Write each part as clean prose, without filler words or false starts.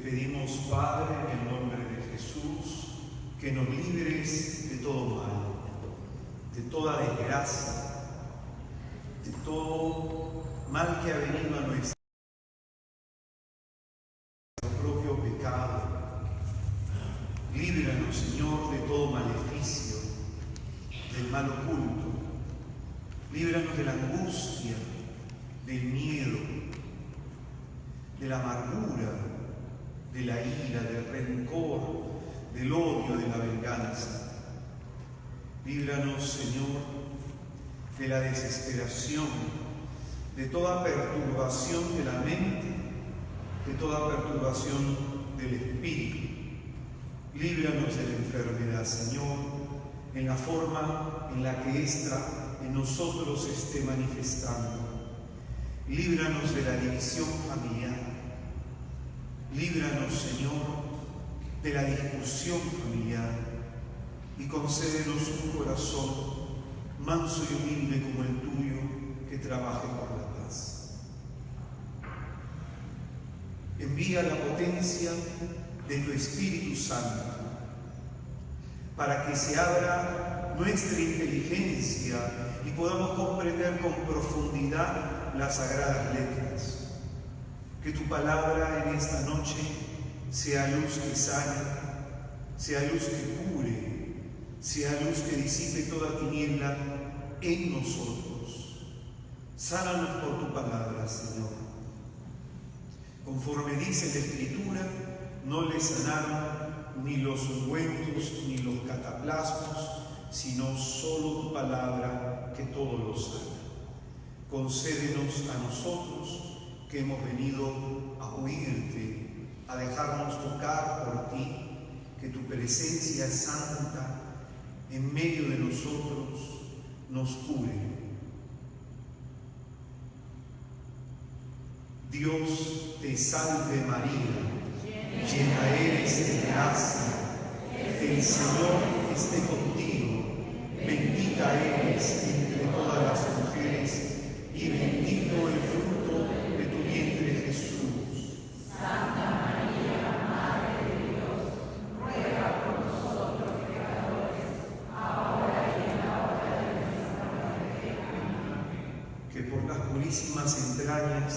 pedimos, Padre, en el nombre de Jesús, que nos libres de todo mal, de toda desgracia, de todo mal que ha venido a nuestro propio pecado. Líbranos, Señor, de todo maleficio, del mal oculto. Líbranos de la angustia, del miedo, de la amargura, de la ira, del rencor, del odio, de la venganza. Líbranos, Señor, de la desesperación, de toda perturbación de la mente, de toda perturbación del espíritu. Líbranos de la enfermedad, Señor, en la forma en la que ésta en nosotros se esté manifestando. Líbranos de la división familiar. Líbranos, Señor, de la discusión familiar y concédenos un corazón manso y humilde como el tuyo, que trabaje por la paz. Envía la potencia de tu Espíritu Santo para que se abra nuestra inteligencia y podamos comprender con profundidad las sagradas letras. Que tu palabra en esta noche sea luz que sana, sea luz que cure, sea luz que disipe toda tiniebla en nosotros. Sánanos por tu palabra, Señor. Conforme dice la Escritura, no le sanaron ni los ungüentos ni los cataplasmos, sino solo tu palabra, que todo lo sana. Concédenos a nosotros, que hemos venido a oírte, a dejarnos tocar por ti, que tu presencia santa en medio de nosotros nos cure. Dios te salve María, llena eres de gracia, el Señor esté contigo, bendita eres entre todas las mujeres y bendito el fruto de tu vientre, Jesús. Santa María, Madre de Dios, ruega por nosotros pecadores, ahora y en la hora de nuestra muerte. Amén. Que por las purísimas entrañas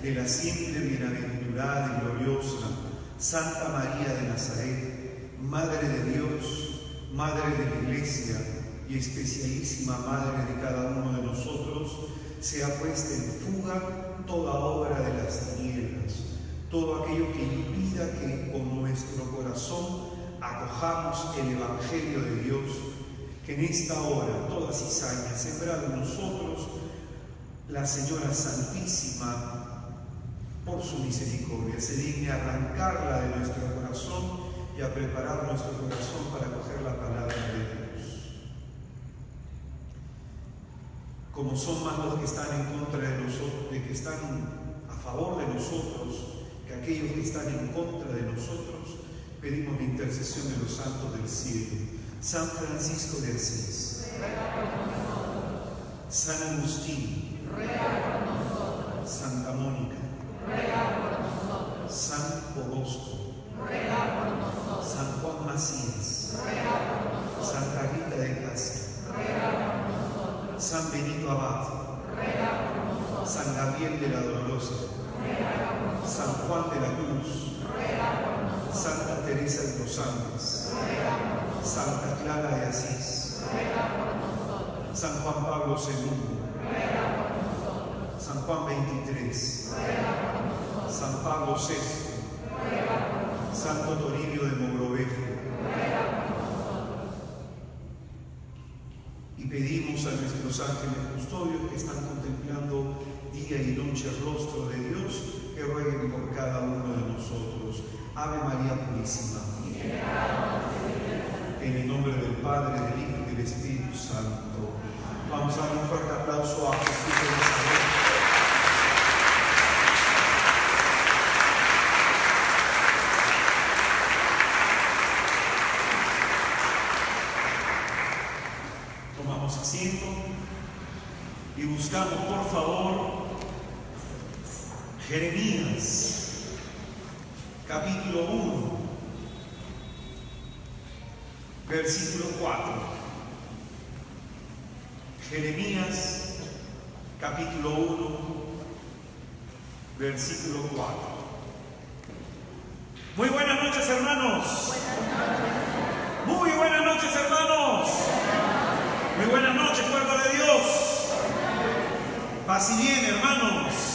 de la siempre bienaventurada y gloriosa Santa María de Nazaret, Madre de Dios, Madre de la Iglesia y especialísima Madre de cada uno de nosotros, sea puesta en fuga toda obra de las tinieblas, todo aquello que impida que con nuestro corazón acojamos el Evangelio de Dios, que en esta hora toda cizaña sembrada en nosotros, la Señora Santísima, por su misericordia, se digne a arrancarla de nuestro corazón y a preparar nuestro corazón para acoger la palabra de Dios. Como son más los que están en contra de nosotros, de que están a favor de nosotros, que aquellos que están en contra de nosotros, pedimos la intercesión de los santos del cielo. San Francisco de Asís, Ruega por nosotros. San Agustín, Ruega por nosotros. Santa Mónica, Ruega por nosotros. San Bosco, Ruega por nosotros. San Juan Macías, Ruega por nosotros. Santa Rita de Casia, Ruega por nosotros. San Benito Abad, Ruega por nosotros. San Gabriel de la Dolorosa, Ruega por nosotros. San Juan de la Cruz, Ruega por nosotros. Santa Teresa de los Andes, Ruega por nosotros. Santa Clara de Asís, Ruega por nosotros. San Juan Pablo II, Ruega por nosotros. San Juan XXIII, Ruega por nosotros. San Pablo VI, Ruega por nosotros. Santo Toribio de Mogrovejo. Ruega por nosotros. Y pedimos a nuestros ángeles custodios que están contemplando día y noche el rostro de Dios, que rueguen por cada uno de nosotros. Ave María Purísima. En el nombre del Padre, del Hijo y del Espíritu Santo. Vamos a dar un fuerte aplauso a Jesús de Nazaret. Tomamos asiento y buscamos, por favor, Jeremías, capítulo 1, versículo 4. Jeremías, capítulo 1, versículo 4. Muy buenas noches, hermanos. Muy buenas noches, hermanos. Muy buenas noches, pueblo de Dios. Paz y bien, hermanos.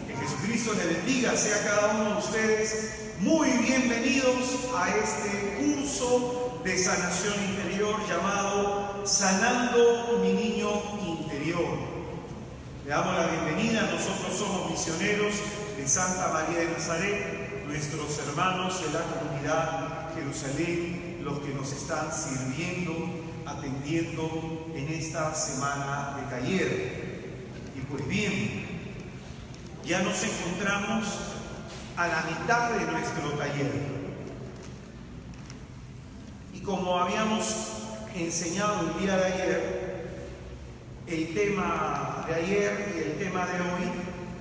Que Jesucristo les bendiga, sea cada uno de ustedes muy bienvenidos a este curso de sanación interior llamado Sanando mi Niño Interior. Le damos la bienvenida. Nosotros somos misioneros de Santa María de Nazaret, nuestros hermanos de la comunidad Jerusalén, los que nos están sirviendo, atendiendo en esta semana de taller. Y pues bien, ya nos encontramos a la mitad de nuestro taller. Y como habíamos enseñado el día de ayer, el tema de ayer y el tema de hoy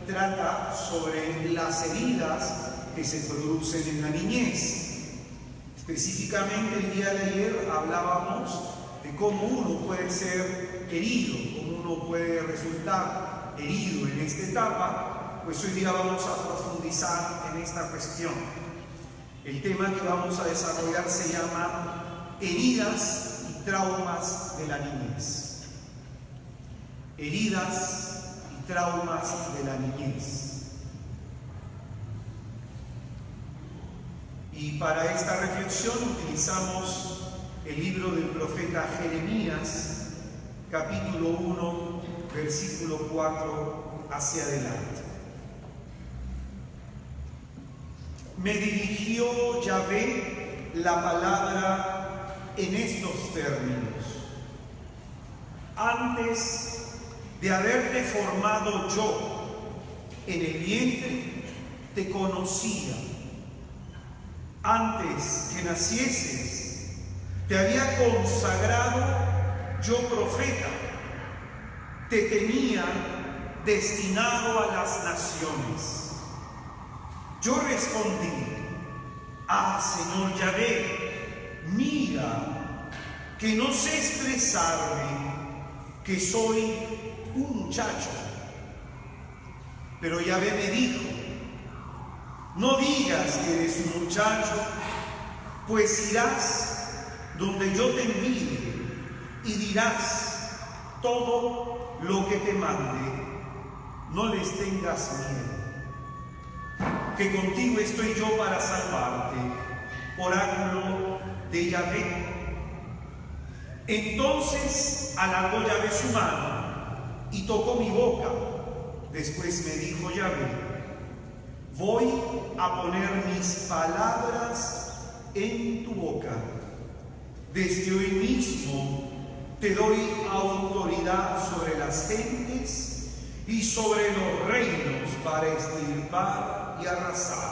trata sobre las heridas que se producen en la niñez. Específicamente el día de ayer hablábamos de cómo uno puede ser herido, cómo uno puede resultar herido en esta etapa. Pues hoy día vamos a profundizar en esta cuestión. El tema que vamos a desarrollar se llama heridas y traumas de la niñez. Heridas y traumas de la niñez. Y para esta reflexión utilizamos el libro del profeta Jeremías, capítulo 1, versículo 4 hacia adelante. Me dirigió Yahvé la palabra en estos términos: antes de haberte formado yo en el vientre, te conocía. Antes que nacieses, te había consagrado yo profeta, te tenía destinado a las naciones. Yo respondí: Señor Yahvé, mira que no sé expresarme, que soy un muchacho. Pero Yahvé me dijo: no digas que eres un muchacho, pues irás donde yo te envíe y dirás todo lo que te mande. No les tengas miedo, que contigo estoy yo para salvarte, oráculo de Yahvé. Entonces alargó Yahvé su mano y tocó mi boca. Después me dijo Yahvé: voy a poner mis palabras en tu boca. Desde hoy mismo te doy autoridad sobre las gentes y sobre los reinos para extirpar y arrasar,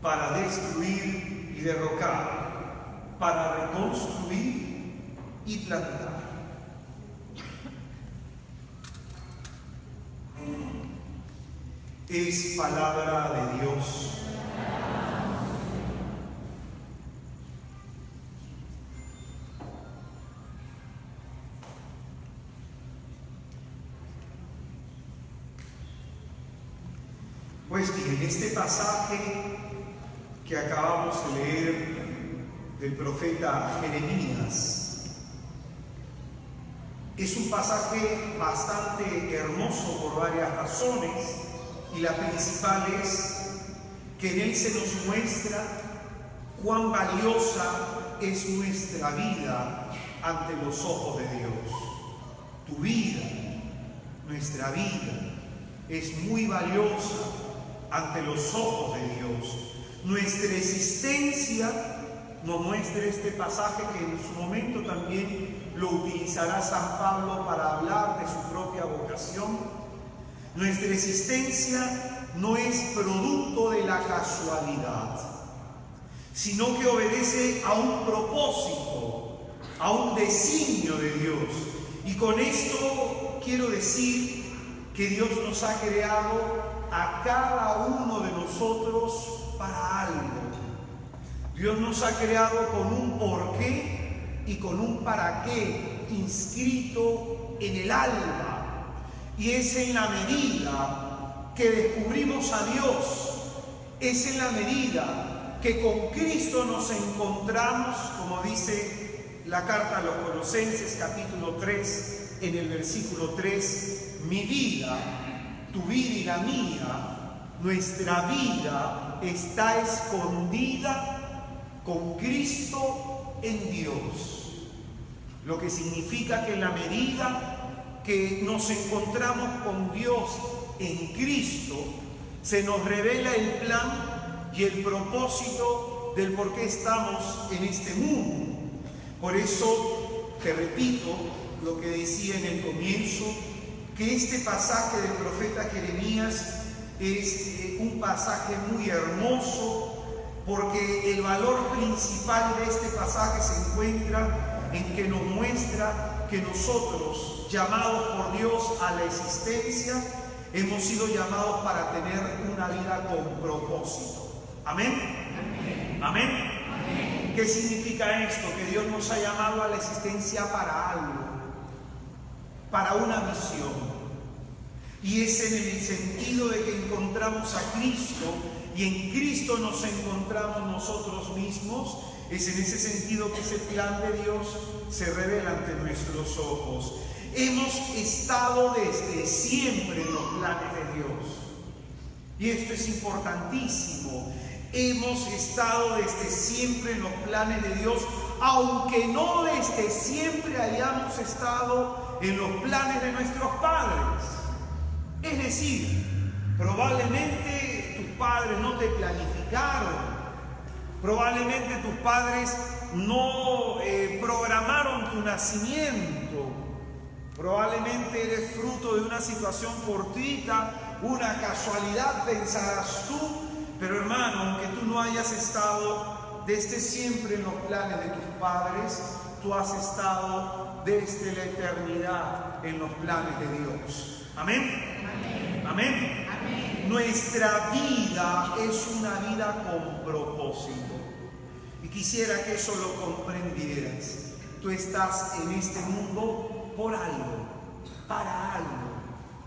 para destruir y derrocar, para reconstruir y plantar. Es palabra de Dios. Pues bien, este pasaje que acabamos de leer del profeta Jeremías es un pasaje bastante hermoso por varias razones. Y la principal es que en él se nos muestra cuán valiosa es nuestra vida ante los ojos de Dios. Tu vida, nuestra vida, es muy valiosa ante los ojos de Dios. Nuestra existencia nos muestra este pasaje, que en su momento también lo utilizará San Pablo para hablar de su propia vocación. Nuestra existencia no es producto de la casualidad, sino que obedece a un propósito, a un designio de Dios. Y con esto quiero decir que Dios nos ha creado a cada uno de nosotros para algo. Dios nos ha creado con un porqué y con un para qué inscrito en el alma. Y es en la medida que descubrimos a Dios, es en la medida que con Cristo nos encontramos, como dice la carta a los Colosenses capítulo 3, en el versículo 3, mi vida, tu vida y la mía, nuestra vida está escondida con Cristo en Dios. Lo que significa que en la medida que nos encontramos con Dios en Cristo, se nos revela el plan y el propósito del por qué estamos en este mundo. Por eso, te repito lo que decía en el comienzo, que este pasaje del profeta Jeremías es un pasaje muy hermoso, porque el valor principal de este pasaje se encuentra en que nos muestra que nosotros, llamados por Dios a la existencia, hemos sido llamados para tener una vida con propósito. ¿Amén? ¿Amén? ¿Amén? ¿Qué significa esto? Que Dios nos ha llamado a la existencia para algo, para una misión. Y es en el sentido de que encontramos a Cristo y en Cristo nos encontramos nosotros mismos. Es en ese sentido que ese plan de Dios se revela ante nuestros ojos. Hemos estado desde siempre en los planes de Dios. Y esto es importantísimo. Hemos estado desde siempre en los planes de Dios, aunque no desde siempre hayamos estado en los planes de nuestros padres. Es decir, probablemente tus padres no te planificaron, probablemente tus padres no programaron tu nacimiento, probablemente eres fruto de una situación fortuita, una casualidad pensarás tú, pero hermano, aunque tú no hayas estado desde siempre en los planes de tus padres, tú has estado desde la eternidad en los planes de Dios. ¿Amén? Amén. ¿Amén? Amén. Nuestra vida es una vida con propósito. Y quisiera que eso lo comprendieras. Tú estás en este mundo por algo, para algo.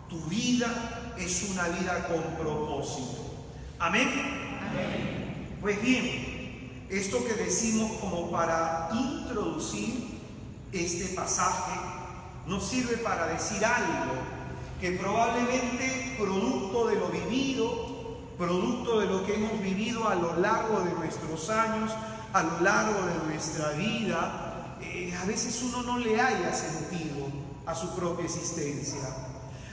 Tu vida es una vida con propósito. ¿Amén? Amén. Pues bien, esto que decimos como para introducir este pasaje nos sirve para decir algo que probablemente producto de lo vivido, producto de lo que hemos vivido a lo largo de nuestros años, a lo largo de nuestra vida, a veces uno no le haya sentido a su propia existencia.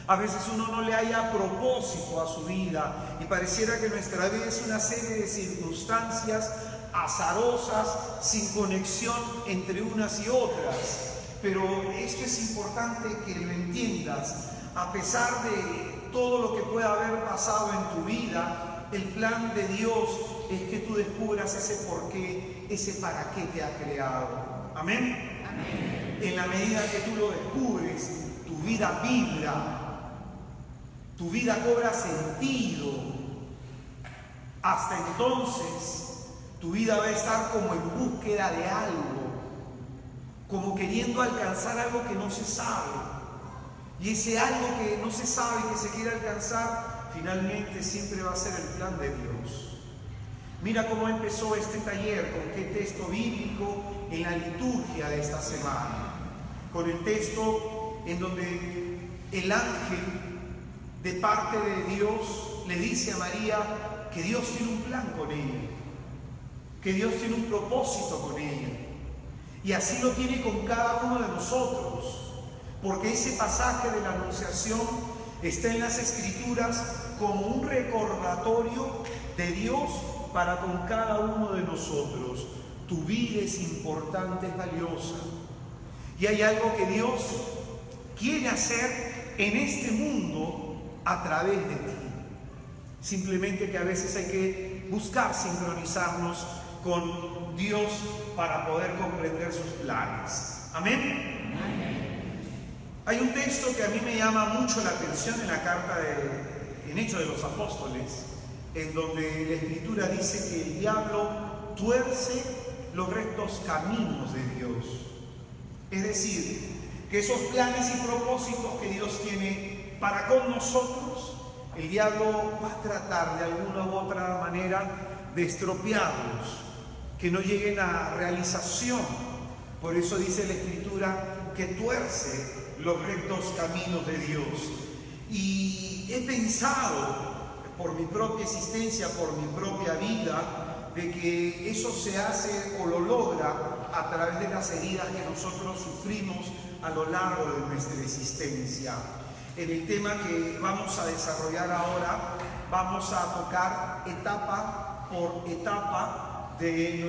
A veces uno no le haya propósito a su vida y pareciera que nuestra vida es una serie de circunstancias azarosas, sin conexión entre unas y otras. Pero esto es importante que lo entiendas. A pesar de todo lo que pueda haber pasado en tu vida, el plan de Dios es que tú descubras ese por qué, ese para qué te ha creado. ¿Amén? Amén. En la medida que tú lo descubres, tu vida vibra. Tu vida cobra sentido. Hasta entonces, tu vida va a estar como en búsqueda de algo, como queriendo alcanzar algo que no se sabe. Y ese algo que no se sabe, que se quiere alcanzar, finalmente siempre va a ser el plan de Dios. Mira cómo empezó este taller, con qué texto bíblico en la liturgia de esta semana. Con el texto en donde el ángel de parte de Dios le dice a María que Dios tiene un plan con ella, que Dios tiene un propósito con ella, y así lo tiene con cada uno de nosotros, porque ese pasaje de la Anunciación está en las Escrituras como un recordatorio de Dios para con cada uno de nosotros. Tu vida es importante, es valiosa, y hay algo que Dios quiere hacer en este mundo a través de ti. Simplemente que a veces hay que buscar sincronizarnos con Dios para poder comprender sus planes. ¿Amén? Amén. Hay un texto que a mí me llama mucho la atención en la carta en Hechos de los Apóstoles, en donde la Escritura dice que el diablo tuerce los rectos caminos de Dios. Es decir, que esos planes y propósitos que Dios tiene para con nosotros, el diablo va a tratar de alguna u otra manera de estropearlos, que no lleguen a realización. Por eso dice la Escritura que tuerce los rectos caminos de Dios. Y he pensado, por mi propia existencia, por mi propia vida, de que eso se hace o lo logra a través de las heridas que nosotros sufrimos a lo largo de nuestra existencia. En el tema que vamos a desarrollar ahora, vamos a tocar etapa por etapa de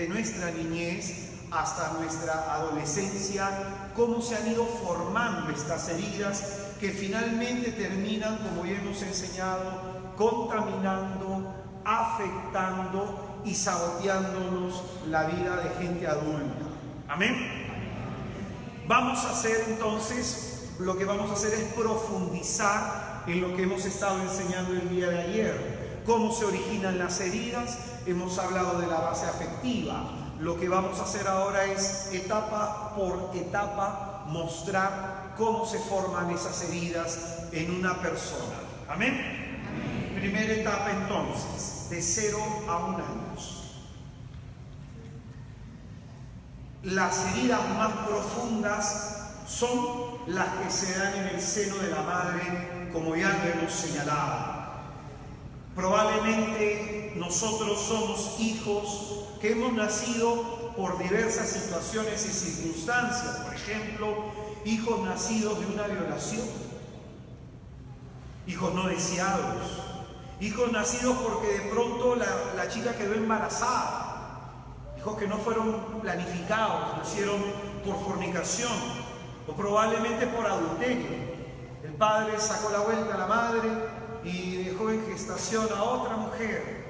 nuestra niñez hasta nuestra adolescencia, cómo se han ido formando estas heridas que finalmente terminan, como ya hemos enseñado, contaminando, afectando y saboteándonos la vida de gente adulta. Amén. Vamos a hacer entonces, lo que vamos a hacer es profundizar en lo que hemos estado enseñando el día de ayer. Cómo se originan las heridas, hemos hablado de la base afectiva. Lo que vamos a hacer ahora es, etapa por etapa, mostrar cómo se forman esas heridas en una persona. ¿Amén? Amén. Primera etapa entonces, de 0 a 1 año. Las heridas más profundas son las que se dan en el seno de la madre, como ya lo hemos señalado. Probablemente nosotros somos hijos que hemos nacido por diversas situaciones y circunstancias. Por ejemplo, hijos nacidos de una violación, hijos no deseados, hijos nacidos porque de pronto la chica quedó embarazada, hijos que no fueron planificados, nacieron por fornicación o probablemente por adulterio. El padre sacó la vuelta a la madre y dejó en gestación a otra mujer,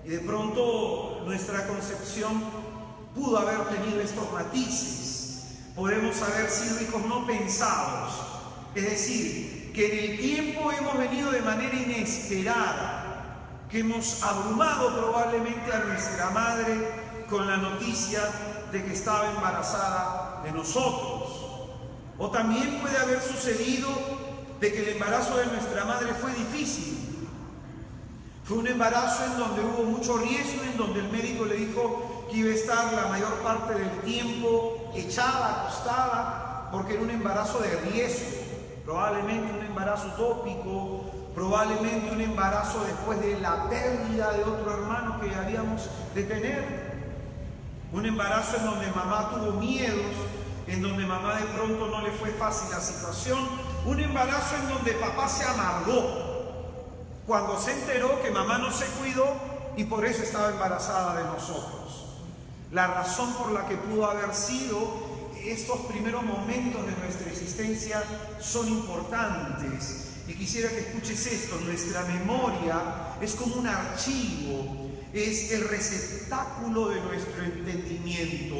y de pronto nuestra concepción pudo haber tenido estos matices. Podemos haber sido hijos no pensados, es decir, que en el tiempo hemos venido de manera inesperada, que hemos abrumado probablemente a nuestra madre con la noticia de que estaba embarazada de nosotros. O también puede haber sucedido de que el embarazo de nuestra madre fue difícil. Fue un embarazo en donde hubo mucho riesgo, en donde el médico le dijo que iba a estar la mayor parte del tiempo echada, acostada, porque era un embarazo de riesgo. Probablemente un embarazo utópico, probablemente un embarazo después de la pérdida de otro hermano que habíamos de tener. Un embarazo en donde mamá tuvo miedos, en donde mamá de pronto no le fue fácil la situación. Un embarazo en donde papá se amargó cuando se enteró que mamá no se cuidó y por eso estaba embarazada de nosotros. La razón por la que pudo haber sido estos primeros momentos de nuestra existencia son importantes. Y quisiera que escuches esto: nuestra memoria es como un archivo, es el receptáculo de nuestro entendimiento.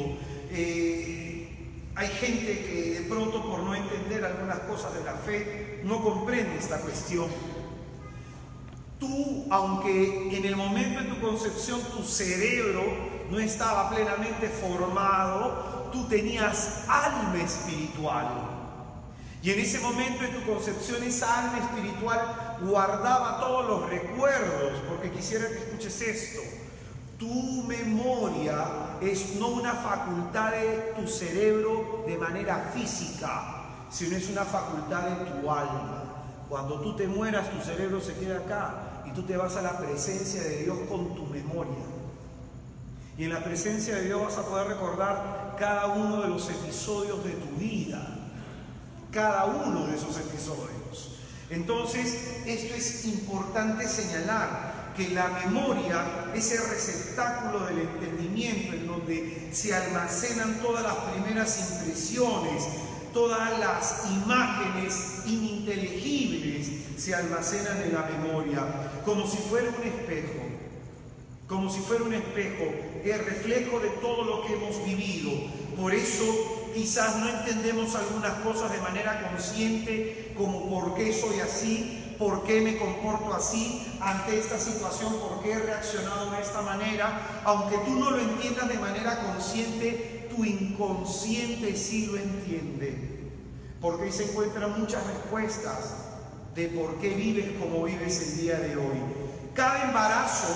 Hay gente que de pronto, por no entender algunas cosas de la fe, no comprende esta cuestión. Tú, aunque en el momento de tu concepción tu cerebro no estaba plenamente formado, tú tenías alma espiritual. Y en ese momento de tu concepción, esa alma espiritual guardaba todos los recuerdos, porque quisiera que escuches esto. Tu memoria es no una facultad de tu cerebro de manera física, sino es una facultad de tu alma. Cuando tú te mueras, tu cerebro se queda acá y tú te vas a la presencia de Dios con tu memoria. Y en la presencia de Dios vas a poder recordar cada uno de los episodios de tu vida. Cada uno de esos episodios. Entonces, esto es importante señalar, que la memoria es el receptáculo del entendimiento, en donde se almacenan todas las primeras impresiones, todas las imágenes ininteligibles se almacenan en la memoria, como si fuera un espejo. Como si fuera un espejo, el reflejo de todo lo que hemos vivido. Por eso quizás no entendemos algunas cosas de manera consciente, como por qué soy así, por qué me comporto así ante esta situación, por qué he reaccionado de esta manera. Aunque tú no lo entiendas de manera consciente, tu inconsciente sí lo entiende, porque ahí se encuentran muchas respuestas de por qué vives como vives el día de hoy. Cada embarazo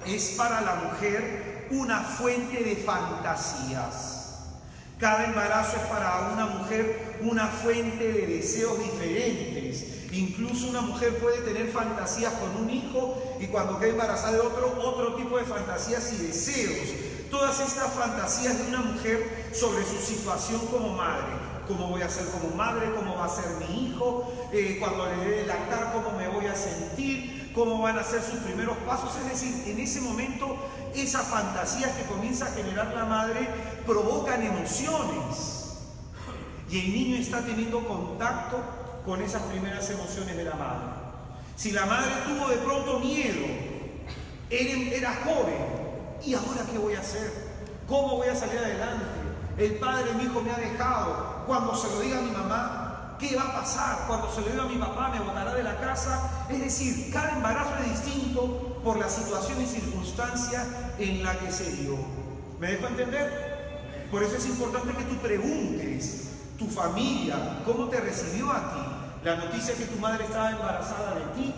es para la mujer una fuente de fantasías. Cada embarazo es para una mujer una fuente de deseos diferentes. Incluso una mujer puede tener fantasías con un hijo y cuando queda embarazada de otro tipo de fantasías y deseos. Todas estas fantasías de una mujer sobre su situación como madre. ¿Cómo voy a ser como madre? ¿Cómo va a ser mi hijo? Cuando le dé de lactar, ¿cómo me voy a sentir? ¿Cómo van a ser sus primeros pasos? Es decir, en ese momento, esas fantasías que comienza a generar la madre provocan emociones. Y el niño está teniendo contacto con esas primeras emociones de la madre. Si la madre tuvo de pronto miedo, era joven, ¿y ahora qué voy a hacer? ¿Cómo voy a salir adelante? El padre, mi hijo, me ha dejado. Cuando se lo diga a mi mamá, ¿qué va a pasar? Cuando se lo diga a mi papá, me botará de la casa. Es decir, cada embarazo es distinto por la situación y circunstancia en la que se dio. ¿Me dejo entender? Por eso es importante que tú preguntes, tu familia, ¿cómo te recibió a ti? La noticia que tu madre estaba embarazada de ti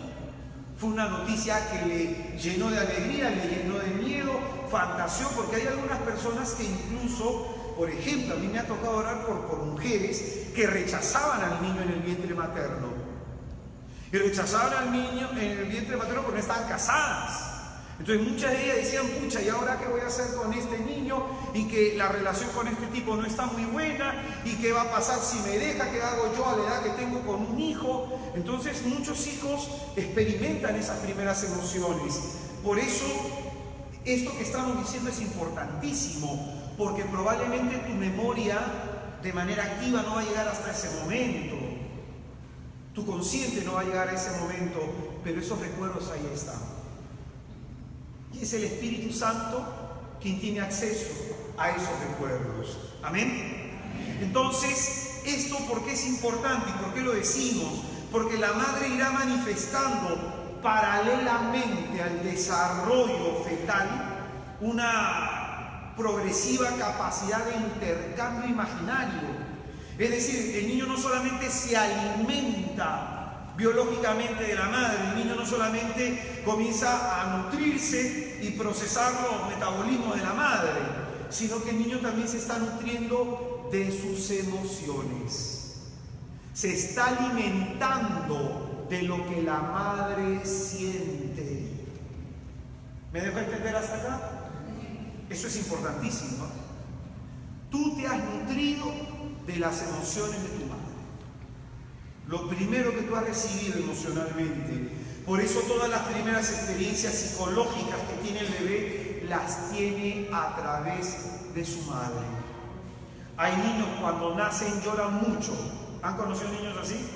fue una noticia que le llenó de alegría, le llenó de miedo, fantaseó, porque hay algunas personas que incluso, por ejemplo, a mí me ha tocado orar por mujeres que rechazaban al niño en el vientre materno. Y rechazaban al niño en el vientre materno porque no estaban casadas. Entonces muchas de ellas decían, pucha, ¿y ahora qué voy a hacer con este niño? Y que la relación con este tipo no está muy buena. ¿Y qué va a pasar si me deja? ¿Qué hago yo a la edad que tengo con un hijo? Entonces muchos hijos experimentan esas primeras emociones. Por eso, esto que estamos diciendo es importantísimo, porque probablemente tu memoria de manera activa no va a llegar hasta ese momento. Tu consciente no va a llegar a ese momento, pero esos recuerdos ahí están. Y es el Espíritu Santo quien tiene acceso a esos recuerdos. ¿Amén? Entonces, ¿esto por qué es importante y por qué lo decimos? Porque la madre irá manifestando paralelamente al desarrollo fetal una progresiva capacidad de intercambio imaginario. Es decir, el niño no solamente se alimenta biológicamente de la madre, el niño no solamente comienza a nutrirse y procesar los metabolismos de la madre, sino que el niño también se está nutriendo de sus emociones. Se está alimentando de lo que la madre siente. ¿Me dejo entender hasta acá? Eso es importantísimo. Tú te has nutrido de las emociones de tu madre. Lo primero que tú has recibido emocionalmente. Por eso todas las primeras experiencias psicológicas que tiene el bebé las tiene a través de su madre. Hay niños cuando nacen lloran mucho. ¿Han conocido niños así?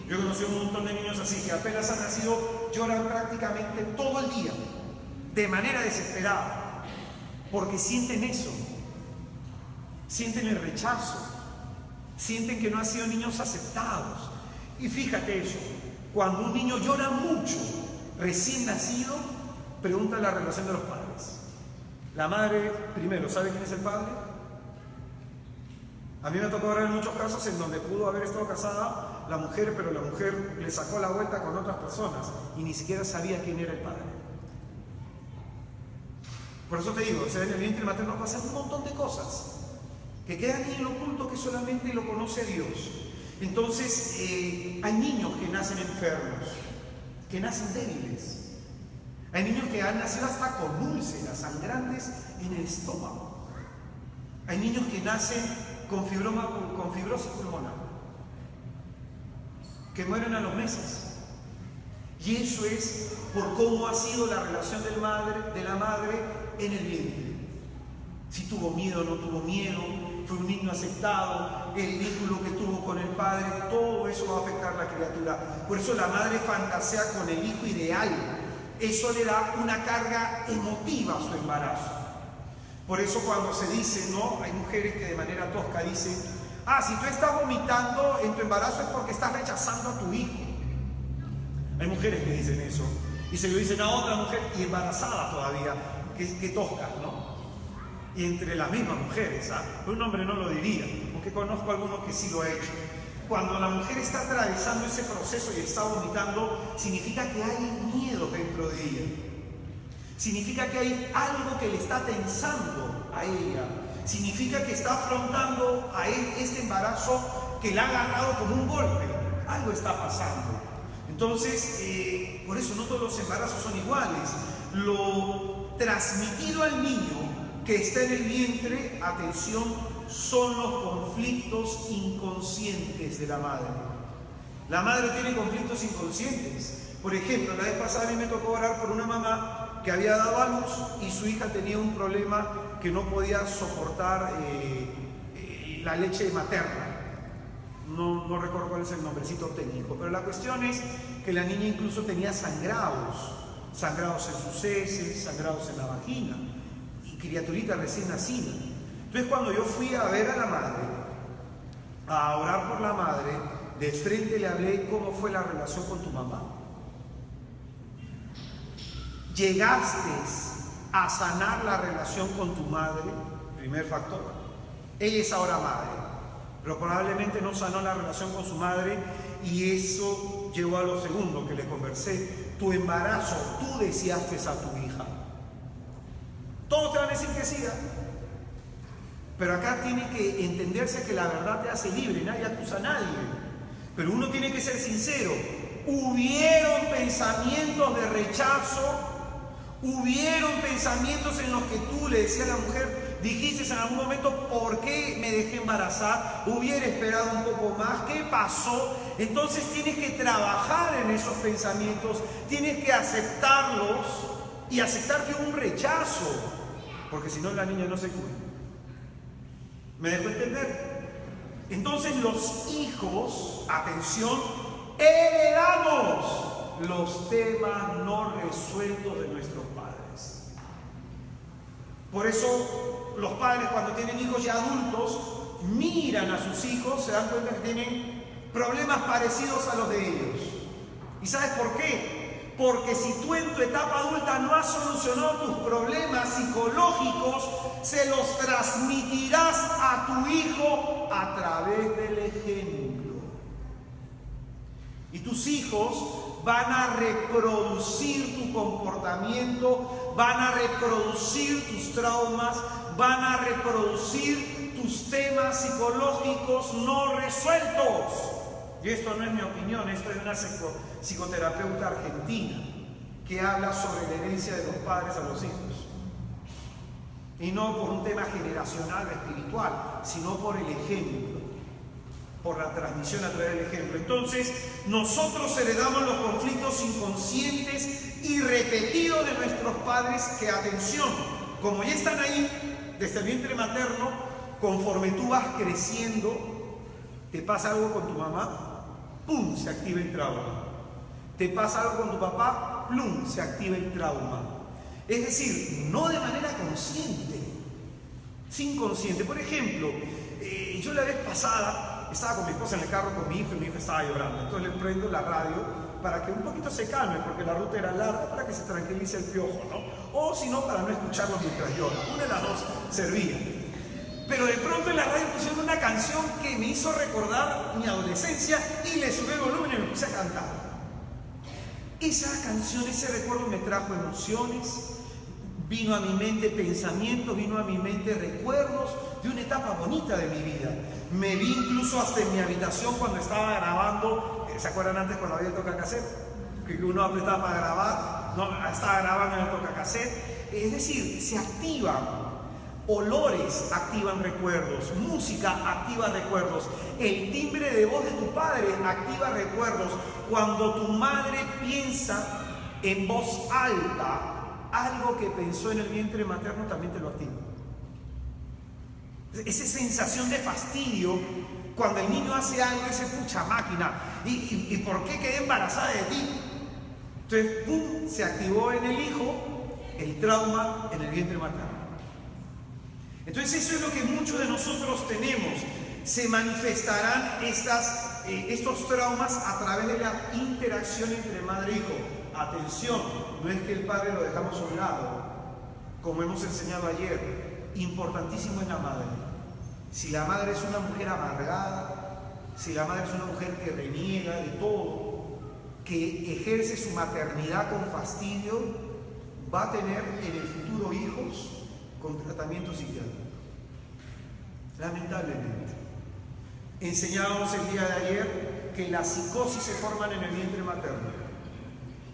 Yo he conocido un montón de niños así que apenas han nacido lloran prácticamente todo el día, de manera desesperada, porque sienten eso. Sienten el rechazo. Sienten que no han sido niños aceptados. Y fíjate eso, cuando un niño llora mucho, recién nacido, pregunta la relación de los padres. La madre, primero, ¿sabe quién es el padre? A mí me tocó ver en muchos casos en donde pudo haber estado casada la mujer, pero la mujer le sacó la vuelta con otras personas y ni siquiera sabía quién era el padre. Por eso te digo, en el vientre materno pasan un montón de cosas que quedan en lo oculto que solamente lo conoce Dios. Entonces, hay niños que nacen enfermos, que nacen débiles. Hay niños que han nacido hasta con úlceras sangrantes en el estómago. Hay niños que nacen con fibrosis pulmonar, que mueren a los meses. Y eso es por cómo ha sido la relación de la madre en el vientre. Si tuvo miedo o no tuvo miedo, fue un niño aceptado, el vínculo que tuvo con el padre, todo eso va a afectar a la criatura. Por eso la madre fantasea con el hijo ideal. Eso le da una carga emotiva a su embarazo. Por eso cuando se dice, ¿no? Hay mujeres que de manera tosca dicen, si tú estás vomitando en tu embarazo es porque estás rechazando a tu hijo. Hay mujeres que dicen eso y se lo dicen a otra mujer y embarazada todavía, que tosca, ¿no? Y entre las mismas mujeres, ¿ah? Un hombre no lo diría, porque conozco a algunos que sí lo ha hecho. Cuando la mujer está atravesando ese proceso y está vomitando, significa que hay miedo dentro de ella. Significa que hay algo que le está tensando a ella. Significa que está afrontando a este embarazo que le ha agarrado como un golpe. Algo está pasando. Entonces, por eso no todos los embarazos son iguales. Lo transmitido al niño que está en el vientre, atención, son los conflictos inconscientes de la madre. La madre tiene conflictos inconscientes. Por ejemplo, la vez pasada a mí me tocó orar por una mamá que había dado a luz y su hija tenía un problema que no podía soportar la leche materna. No recuerdo cuál es el nombrecito técnico, pero la cuestión es que la niña incluso tenía sangrados en sus heces, sangrados en la vagina, y criaturita recién nacida. Entonces cuando yo fui a ver a la madre, a orar por la madre, de frente le hablé cómo fue la relación con tu mamá. ¿Llegaste a sanar la relación con tu madre? Primer factor. Ella es ahora madre, pero probablemente no sanó la relación con su madre y eso llevó a lo segundo que le conversé. Tu embarazo, tú deseaste a tu hija. Todos te van a decir que sí, pero acá tiene que entenderse que la verdad te hace libre, nadie acusa a nadie. Pero uno tiene que ser sincero. Hubieron pensamientos de rechazo, hubieron pensamientos en los que tú le decías a la mujer, dijiste en algún momento, ¿por qué me dejé embarazar? Hubiera esperado un poco más, ¿qué pasó? Entonces tienes que trabajar en esos pensamientos, tienes que aceptarlos y aceptar que hubo un rechazo, porque si no la niña no se cura. ¿Me dejo entender? Entonces los hijos, atención, heredamos los temas no resueltos de nuestros padres. Por eso los padres cuando tienen hijos ya adultos, miran a sus hijos, se dan cuenta que tienen problemas parecidos a los de ellos. ¿Y sabes por qué? Porque si tú en tu etapa adulta no has solucionado tus problemas psicológicos, se los transmitirás a tu hijo a través del ejemplo. Y tus hijos van a reproducir tu comportamiento, van a reproducir tus traumas, van a reproducir tus temas psicológicos no resueltos. Y esto no es mi opinión, esto es de una psicoterapeuta argentina que habla sobre la herencia de los padres a los hijos. Y no por un tema generacional o espiritual, sino por el ejemplo, por la transmisión a través del ejemplo. Entonces, nosotros heredamos los conflictos inconscientes y repetidos de nuestros padres que, atención, como ya están ahí desde el vientre materno, conforme tú vas creciendo, te pasa algo con tu mamá, ¡pum!, se activa el trauma. Te pasa algo con tu papá, ¡plum!, se activa el trauma. Es decir, no de manera consciente, sin consciente. Por ejemplo, yo la vez pasada estaba con mi esposa en el carro con mi hijo y mi hijo estaba llorando. Entonces le prendo la radio para que un poquito se calme, porque la ruta era larga, para que se tranquilice el piojo, ¿no? O si no, para no escucharlo mientras llora. Una de las dos servía. Pero de pronto en la radio pusieron una canción que me hizo recordar mi adolescencia y le subí el volumen y me puse a cantar. Esa canción, ese recuerdo me trajo emociones, vino a mi mente pensamientos, vino a mi mente recuerdos de una etapa bonita de mi vida. Me vi incluso hasta en mi habitación cuando estaba grabando. ¿Se acuerdan antes cuando había el tocacassette? Que uno apretaba para grabar, no, estaba grabando en el tocacassette. Es decir, se activan. Olores activan recuerdos, música activa recuerdos, el timbre de voz de tu padre activa recuerdos. Cuando tu madre piensa en voz alta algo que pensó en el vientre materno, también te lo activa. Esa sensación de fastidio cuando el niño hace algo, ese pucha máquina, ¿y por qué quedé embarazada de ti? Entonces, ¡pum!, se activó en el hijo el trauma en el vientre materno. Entonces eso es lo que muchos de nosotros tenemos. Se manifestarán estas estos traumas a través de la interacción entre madre e hijo. Atención, no es que el padre lo dejamos a un lado, como hemos enseñado ayer, importantísimo es la madre. Si la madre es una mujer amargada, si la madre es una mujer que reniega de todo, que ejerce su maternidad con fastidio, va a tener en el futuro hijos con tratamiento psiquiátrico. Lamentablemente. Enseñábamos el día de ayer que las psicosis se forman en el vientre materno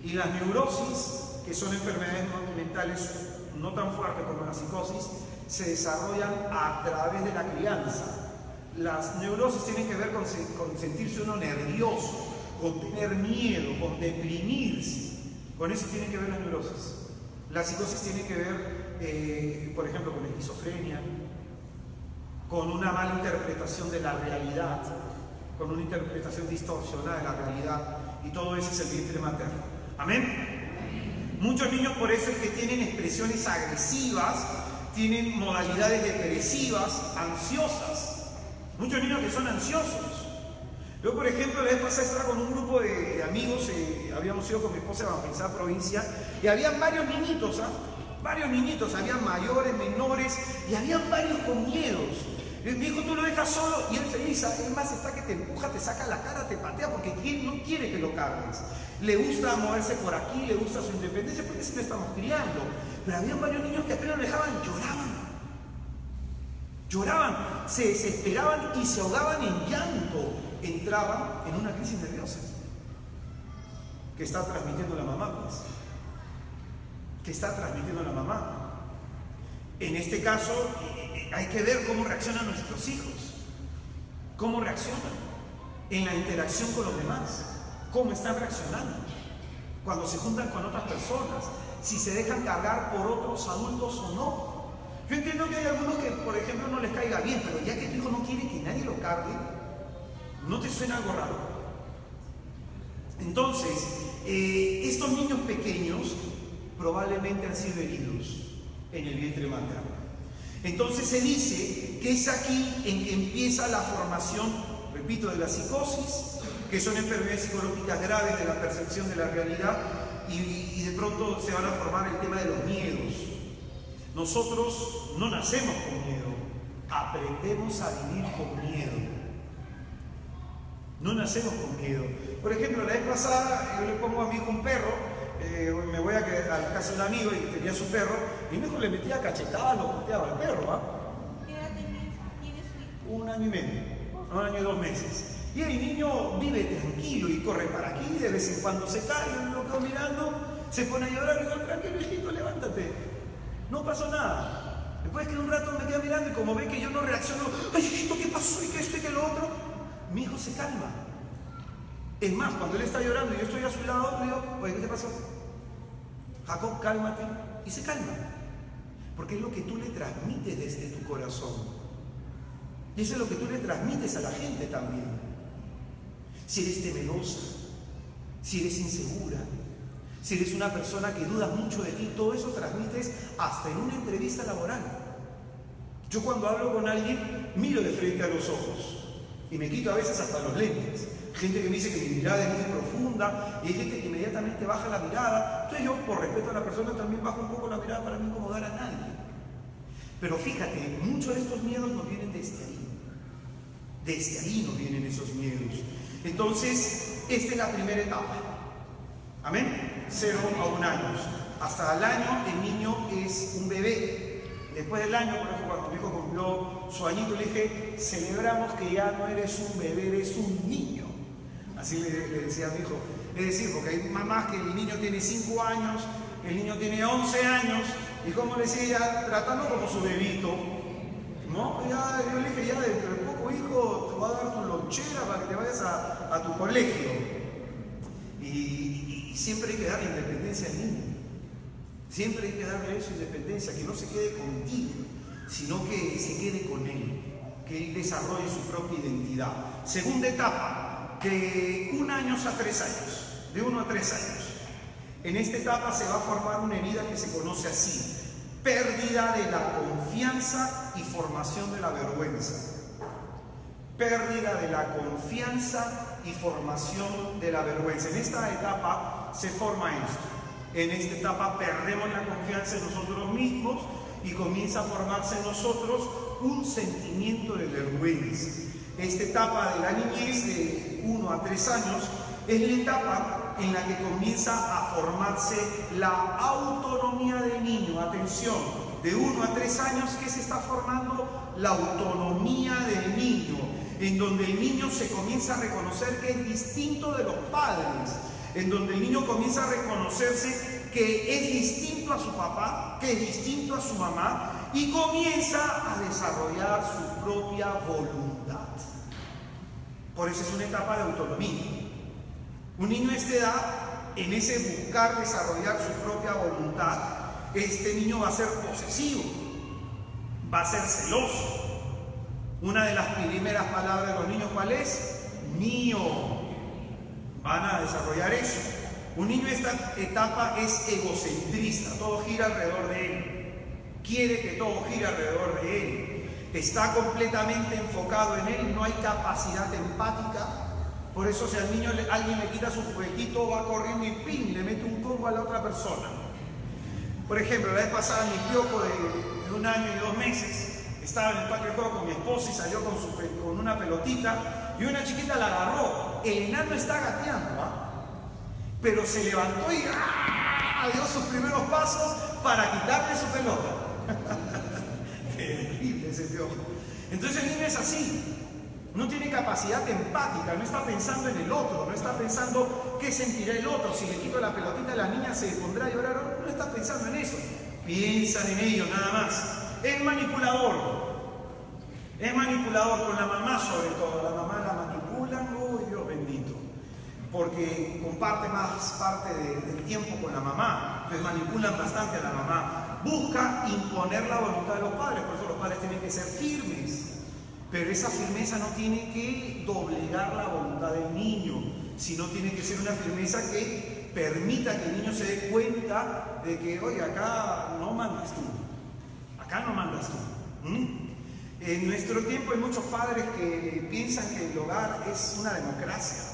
y las neurosis, que son enfermedades mentales no tan fuertes como la psicosis, se desarrollan a través de la crianza. Las neurosis tienen que ver con sentirse uno nervioso, con tener miedo, con deprimirse. Con eso tienen que ver las neurosis. La psicosis tiene que ver, por ejemplo, con esquizofrenia, con una mala interpretación de la realidad, con una interpretación distorsionada de la realidad, y todo eso es el vientre materno. ¿Amén? Muchos niños por eso es que tienen expresiones agresivas, tienen modalidades depresivas, ansiosas. Muchos niños que son ansiosos. Yo, por ejemplo, la vez pasada estaba con un grupo de amigos, habíamos ido con mi esposa a evangelizar provincia, y habían varios niñitos, varios niñitos, habían mayores, menores, y habían varios con miedos. Mi hijo, tú lo dejas solo y él feliz, él más está que te empuja, te saca la cara, te patea porque no quiere que lo cargues. Le gusta moverse por aquí, le gusta su independencia, porque así lo estamos criando. Pero había varios niños que apenas lo dejaban, lloraban, se desesperaban y se ahogaban en llanto. Entraban en una crisis nerviosa que está transmitiendo la mamá, pues. Que está transmitiendo la mamá. En este caso, hay que ver cómo reaccionan nuestros hijos. Cómo reaccionan en la interacción con los demás. Cómo están reaccionando cuando se juntan con otras personas. Si se dejan cargar por otros adultos o no. Yo entiendo que hay algunos que, por ejemplo, no les caiga bien, pero ya que tu hijo no quiere que nadie lo cargue, ¿no te suena algo raro? Entonces, estos niños pequeños probablemente han sido heridos en el vientre materno. Entonces se dice que es aquí en que empieza la formación, repito, de la psicosis, que son enfermedades psicológicas graves de la percepción de la realidad, y de pronto se van a formar el tema de los miedos. Nosotros no nacemos con miedo, aprendemos a vivir con miedo. No nacemos con miedo. Por ejemplo, la vez pasada yo le pongo a mi hijo un perro, me voy a la casa de un amigo y tenía su perro, y mi hijo le metía cachetadas, lo pateaba al perro, ¿Qué edad tiene su hijo? 1 año y medio, 1 año y 2 meses. Y el niño vive tranquilo y corre para aquí, de vez en cuando se cae, yo lo quedo mirando, se pone a llorar y digo, tranquilo hijito, levántate, no pasó nada. Después que un rato me queda mirando y como ve que yo no reacciono, ay hijito, ¿qué pasó? Y que esto y que lo otro, mi hijo se calma. Es más, cuando él está llorando y yo estoy a su lado, le digo, oye, ¿qué te pasó? Jacob, cálmate. Y se calma. Porque es lo que tú le transmites desde tu corazón. Y eso es lo que tú le transmites a la gente también. Si eres temerosa, si eres insegura, si eres una persona que duda mucho de ti, todo eso transmites hasta en una entrevista laboral. Yo cuando hablo con alguien, miro de frente a los ojos y me quito a veces hasta los lentes. Gente que me dice que mi mirada es muy profunda y hay gente que inmediatamente baja la mirada. Entonces yo, por respeto a la persona, también bajo un poco la mirada para no incomodar a nadie. Pero fíjate, muchos de estos miedos nos vienen desde ahí. Desde ahí nos vienen esos miedos. Entonces, esta es la primera etapa. ¿Amén? 0 a 1 año. Hasta el año el niño es un bebé. Después del año, por ejemplo, cuando mi hijo cumplió su añito, le dije, celebramos que ya no eres un bebé, eres un niño. Así le decía a mi hijo. Es decir, porque hay mamás que el niño tiene 5 años, el niño tiene 11 años, y como le decía ella, tratando como su bebito, ¿no? Ya, yo le dije, ya dentro de poco, hijo, te voy a dar tu lonchera para que te vayas a tu colegio. Y siempre hay que darle independencia al niño. Siempre hay que darle su independencia, que no se quede contigo, sino que se quede con él, que él desarrolle su propia identidad. Segunda etapa, de 1 año a 3 años, de 1 a 3 años. En esta etapa se va a formar una herida que se conoce así: pérdida de la confianza y formación de la vergüenza. pérdida de la confianza y formación de la vergüenza. En esta etapa se forma esto. En esta etapa perdemos la confianza en nosotros mismos y comienza a formarse en nosotros un sentimiento de vergüenza. Esta etapa de la niñez, de 1 a 3 años, es la etapa en la que comienza a formarse la autonomía del niño. Atención, de 1 a 3 años, ¿qué se está formando? La autonomía del niño, en donde el niño se comienza a reconocer que es distinto de los padres, en donde el niño comienza a reconocerse que es distinto a su papá, que es distinto a su mamá, y comienza a desarrollar su propia voluntad. Por eso es una etapa de autonomía. Un niño a esta edad, en ese buscar desarrollar su propia voluntad, este niño va a ser posesivo, va a ser celoso. Una de las primeras palabras de los niños, ¿cuál es? Mío. Van a desarrollar eso. Un niño en esta etapa es egocentrista, todo gira alrededor de él. Quiere que todo gire alrededor de él. Está completamente enfocado en él, no hay capacidad empática. Por eso si al niño alguien le quita su juguetito, va corriendo y ¡pim!, le mete un combo a la otra persona. Por ejemplo, la vez pasada mi piojo de 1 año y 2 meses estaba en el parque de juego con mi esposa y salió con una pelotita y una chiquita la agarró. El enano está gateando, pero se levantó y dio sus primeros pasos para quitarle su pelota. Terrible ese piojo. Entonces el niño es así. No tiene capacidad empática, no está pensando en el otro, no está pensando qué sentirá el otro, si le quito la pelotita la niña se pondrá a llorar, no está pensando en eso, piensan en ello nada más. Es manipulador con la mamá sobre todo, la mamá la manipulan, uy Dios bendito, porque comparte más parte del tiempo con la mamá, entonces manipulan bastante a la mamá, busca imponer la voluntad de los padres, por eso los padres tienen que ser firmes. Pero esa firmeza no tiene que doblegar la voluntad del niño, sino tiene que ser una firmeza que permita que el niño se dé cuenta de que, oye, acá no mandas tú, acá no mandas tú. En nuestro tiempo hay muchos padres que piensan que el hogar es una democracia.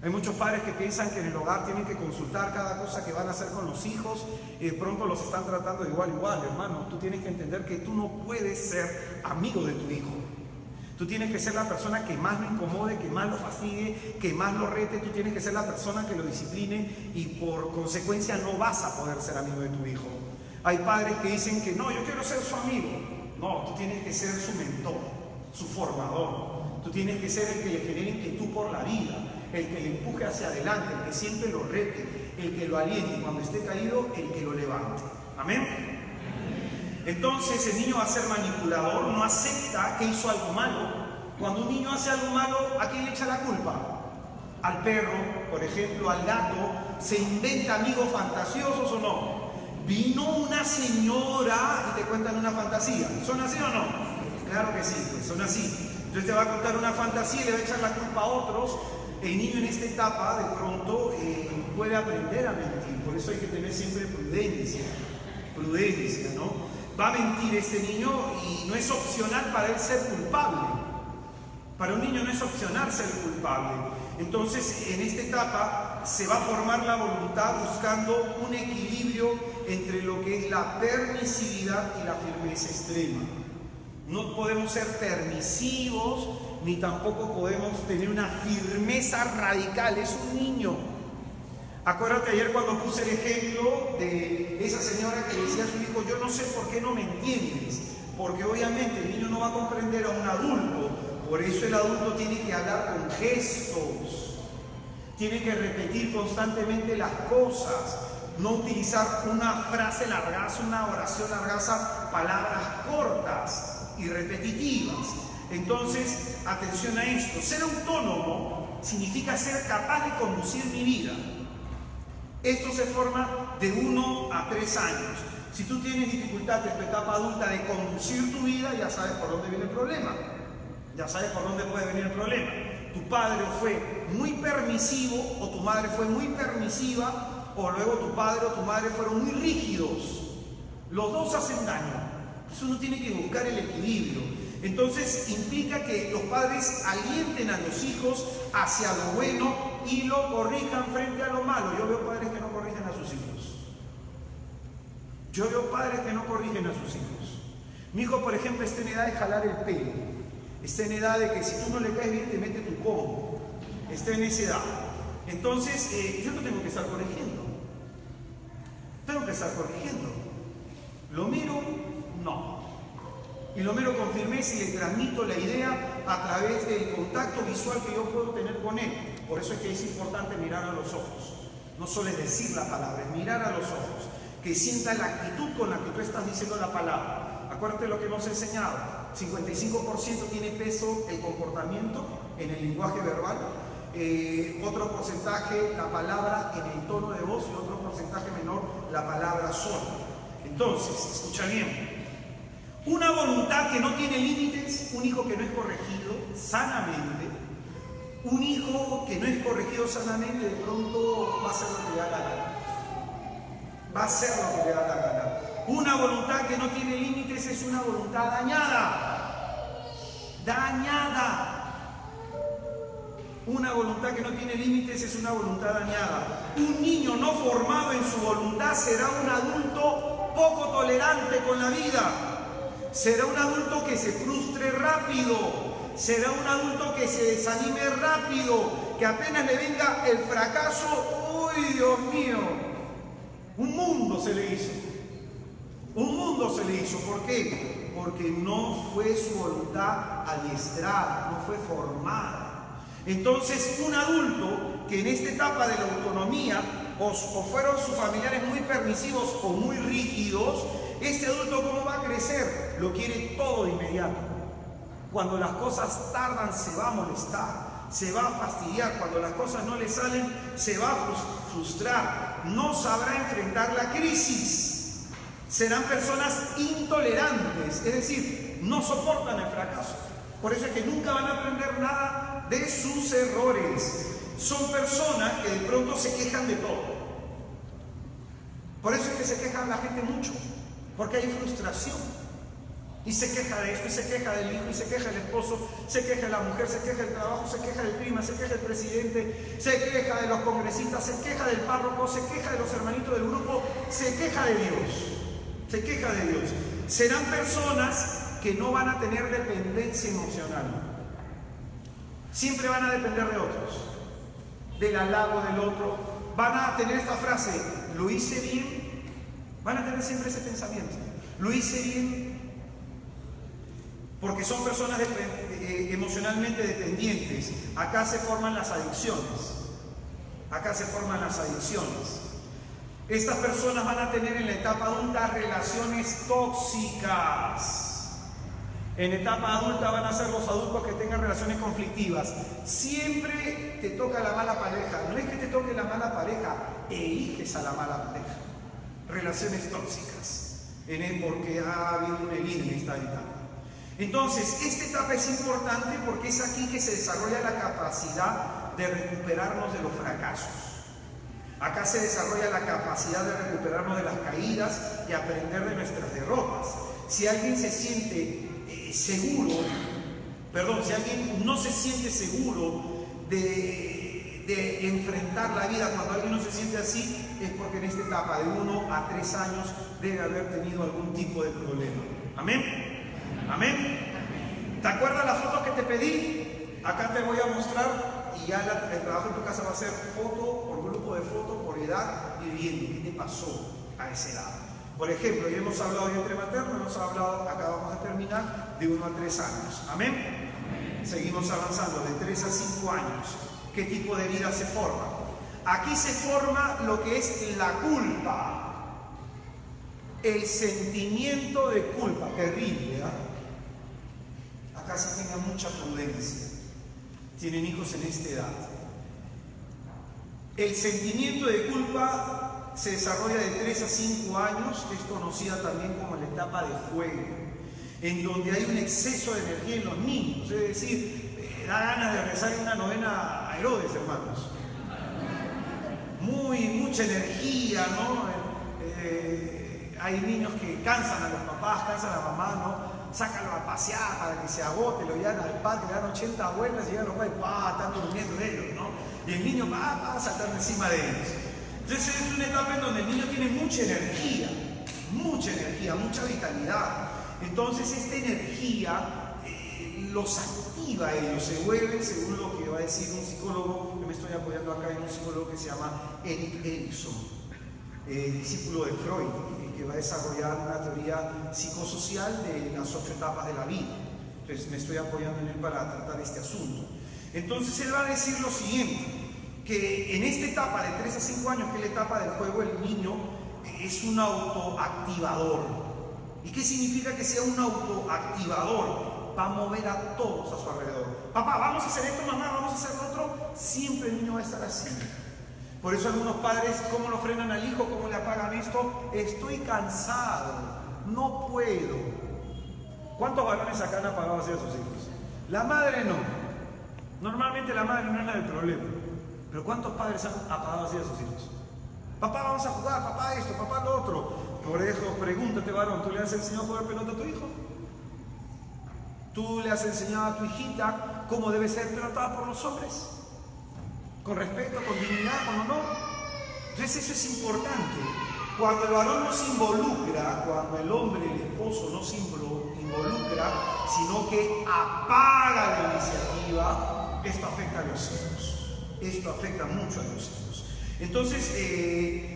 Hay muchos padres que piensan que en el hogar tienen que consultar cada cosa que van a hacer con los hijos y de pronto los están tratando de igual a igual, hermano. Tú tienes que entender que tú no puedes ser amigo de tu hijo. Tú tienes que ser la persona que más lo incomode, que más lo fastidie, que más lo rete. Tú tienes que ser la persona que lo discipline y por consecuencia no vas a poder ser amigo de tu hijo. Hay padres que dicen que no, yo quiero ser su amigo. No, tú tienes que ser su mentor, su formador. Tú tienes que ser el que le genere inquietud por la vida, el que le empuje hacia adelante, el que siempre lo rete, el que lo aliente y cuando esté caído, el que lo levante. ¿Amén? Entonces el niño va a ser manipulador, no acepta que hizo algo malo. Cuando un niño hace algo malo, ¿a quién le echa la culpa? Al perro, por ejemplo, al gato. ¿Se inventa amigos fantasiosos o no? Vino una señora y te cuentan una fantasía. ¿Son así o no? Claro que sí, pues son así. Entonces te va a contar una fantasía y le va a echar la culpa a otros. El niño en esta etapa de pronto puede aprender a mentir, por eso hay que tener siempre prudencia, ¿no? Va a mentir este niño y no es opcional para él ser culpable. Para un niño no es opcional ser culpable. Entonces en esta etapa se va a formar la voluntad buscando un equilibrio entre lo que es la permisividad y la firmeza extrema. No podemos ser permisivos ni tampoco podemos tener una firmeza radical. Es un niño. Acuérdate ayer cuando puse el ejemplo de esa señora que decía a su hijo, yo no sé por qué no me entiendes, porque obviamente el niño no va a comprender a un adulto, por eso el adulto tiene que hablar con gestos, tiene que repetir constantemente las cosas, no utilizar una frase largaza, una oración largaza, palabras cortas y repetitivas. Entonces, atención a esto, ser autónomo significa ser capaz de conducir mi vida. Esto se forma de 1 a 3 años. Si tú tienes dificultad en tu etapa adulta de conducir tu vida, ya sabes por dónde viene el problema. Ya sabes por dónde puede venir el problema. Tu padre fue muy permisivo o tu madre fue muy permisiva o luego tu padre o tu madre fueron muy rígidos. Los dos hacen daño. Entonces uno tiene que buscar el equilibrio. Entonces implica que los padres alienten a los hijos hacia lo bueno y lo corrijan frente a lo malo. Yo veo padres que no corrigen a sus hijos. Yo veo padres que no corrigen a sus hijos. Mi hijo, por ejemplo, está en edad de jalar el pelo. Está en edad de que si tú no le caes bien te mete tu combo. Está en esa edad. Entonces, yo no tengo que estar corrigiendo. Tengo que estar corrigiendo. ¿Lo miro? No. Y lo miro con firmeza y le transmito la idea a través del contacto visual que yo puedo tener con él. Por eso es que es importante mirar a los ojos. No solo es decir la palabra, es mirar a los ojos. Que sienta la actitud con la que tú estás diciendo la palabra. Acuérdate lo que hemos enseñado. 55% tiene peso el comportamiento en el lenguaje verbal. Otro porcentaje la palabra en el tono de voz y otro porcentaje menor la palabra sola. Entonces, escucha bien. Una voluntad que no tiene límites, un hijo que no es corregido sanamente, un hijo que no es corregido sanamente, de pronto va a hacer lo que le da la gana. Va a hacer lo que le da la gana. Una voluntad que no tiene límites es una voluntad dañada. Dañada. Una voluntad que no tiene límites es una voluntad dañada. Un niño no formado en su voluntad será un adulto poco tolerante con la vida. Será un adulto que se frustre rápido. Será un adulto que se desanime rápido. Que apenas le venga el fracaso, ¡uy, Dios mío! Un mundo se le hizo. Un mundo se le hizo. ¿Por qué? Porque no fue su voluntad adiestrada, no fue formada. Entonces, un adulto que en esta etapa de la autonomía o fueron sus familiares muy permisivos o muy rígidos, este adulto ¿cómo va a crecer? Lo quiere todo de inmediato. Cuando las cosas tardan se va a molestar, se va a fastidiar. Cuando las cosas no le salen se va a frustrar. No sabrá enfrentar la crisis. Serán personas intolerantes, es decir, no soportan el fracaso. Por eso es que nunca van a aprender nada de sus errores. Son personas que de pronto se quejan de todo. Por eso es que se queja la gente mucho, porque hay frustración. Y se queja de esto, y se queja del hijo, y se queja del esposo, se queja de la mujer, se queja del trabajo, se queja del clima, se queja del presidente, se queja de los congresistas, se queja del párroco, se queja de los hermanitos del grupo, se queja de Dios. Se queja de Dios. Serán personas que no van a tener dependencia emocional. Siempre van a depender de otros, del halago del otro. Van a tener esta frase, ¿lo hice bien? Van a tener siempre ese pensamiento, ¿lo hice bien? Porque son personas emocionalmente dependientes. Acá se forman las adicciones. Acá se forman las adicciones. Estas personas van a tener en la etapa adulta relaciones tóxicas. En etapa adulta van a ser los adultos que tengan relaciones conflictivas. Siempre te toca la mala pareja. No es que te toque la mala pareja, eliges a la mala pareja. Relaciones tóxicas. Porque ha habido un herida en esta etapa. Entonces, esta etapa es importante porque es aquí que se desarrolla la capacidad de recuperarnos de los fracasos. Acá se desarrolla la capacidad de recuperarnos de las caídas y aprender de nuestras derrotas. Si alguien se siente seguro, si alguien no se siente seguro de enfrentar la vida, cuando alguien no se siente así, es porque en esta etapa de 1 a 3 años debe haber tenido algún tipo de problema. ¿Amén? ¿Amén? ¿Te acuerdas las fotos que te pedí? Acá te voy a mostrar y ya el trabajo en tu casa va a ser foto por grupo de fotos, por edad y viendo qué te pasó a esa edad. Por ejemplo, ya hemos hablado de vientre materno, hemos hablado, acá vamos a terminar, de 1 a 3 años. ¿Amén? Amén. Seguimos avanzando, de 3 a 5 años. ¿Qué tipo de vida se forma? Aquí se forma lo que es la culpa. El sentimiento de culpa, terrible, ¿verdad? Acá se tenga mucha prudencia. Tienen hijos en esta edad. El sentimiento de culpa se desarrolla de 3 a 5 años, que es conocida también como la etapa de juego, en donde hay un exceso de energía en los niños, es decir, da ganas de rezar una novena a Herodes, hermanos. Mucha energía, ¿no? Hay niños que cansan a los papás, cansan a la mamá, ¿no? sácalo a pasear para que se agote, lo llevan al parque, le dan 80 vueltas y llegan los padres, están durmiendo de ellos, ¿no? Y el niño va saltando encima de ellos. Entonces es una etapa en donde el niño tiene mucha energía, mucha vitalidad. Entonces esta energía los activa a ellos, se vuelven, según lo que va a decir un psicólogo, yo me estoy apoyando acá en un psicólogo que se llama Erik Erikson, discípulo de Freud, que va a desarrollar una teoría psicosocial de las 8 etapas de la vida. Entonces me estoy apoyando en él para tratar este asunto. Entonces él va a decir lo siguiente, que en esta etapa de 3 a 5 años, que es la etapa del juego, el niño es un autoactivador. ¿Y qué significa que sea un autoactivador? Va a mover a todos a su alrededor. Papá, vamos a hacer esto, mamá, vamos a hacer lo otro. Siempre el niño va a estar así. Por eso algunos padres, ¿cómo lo frenan al hijo? ¿Cómo le apagan esto? Estoy cansado, no puedo. ¿Cuántos varones acá han apagado así a sus hijos? La madre no. Normalmente la madre no es la del problema. Pero ¿cuántos padres han apagado así a sus hijos? Papá, vamos a jugar, papá esto, papá lo otro. Por eso, pregúntate, varón, ¿tú le has enseñado a jugar pelota a tu hijo? ¿Tú le has enseñado a tu hijita cómo debe ser tratada por los hombres? Con respeto, con dignidad, con honor. Entonces eso es importante. Cuando el varón no se involucra, cuando el hombre, el esposo no se involucra, sino que apaga la iniciativa, esto afecta a los hijos. Esto afecta mucho a los hijos. Entonces,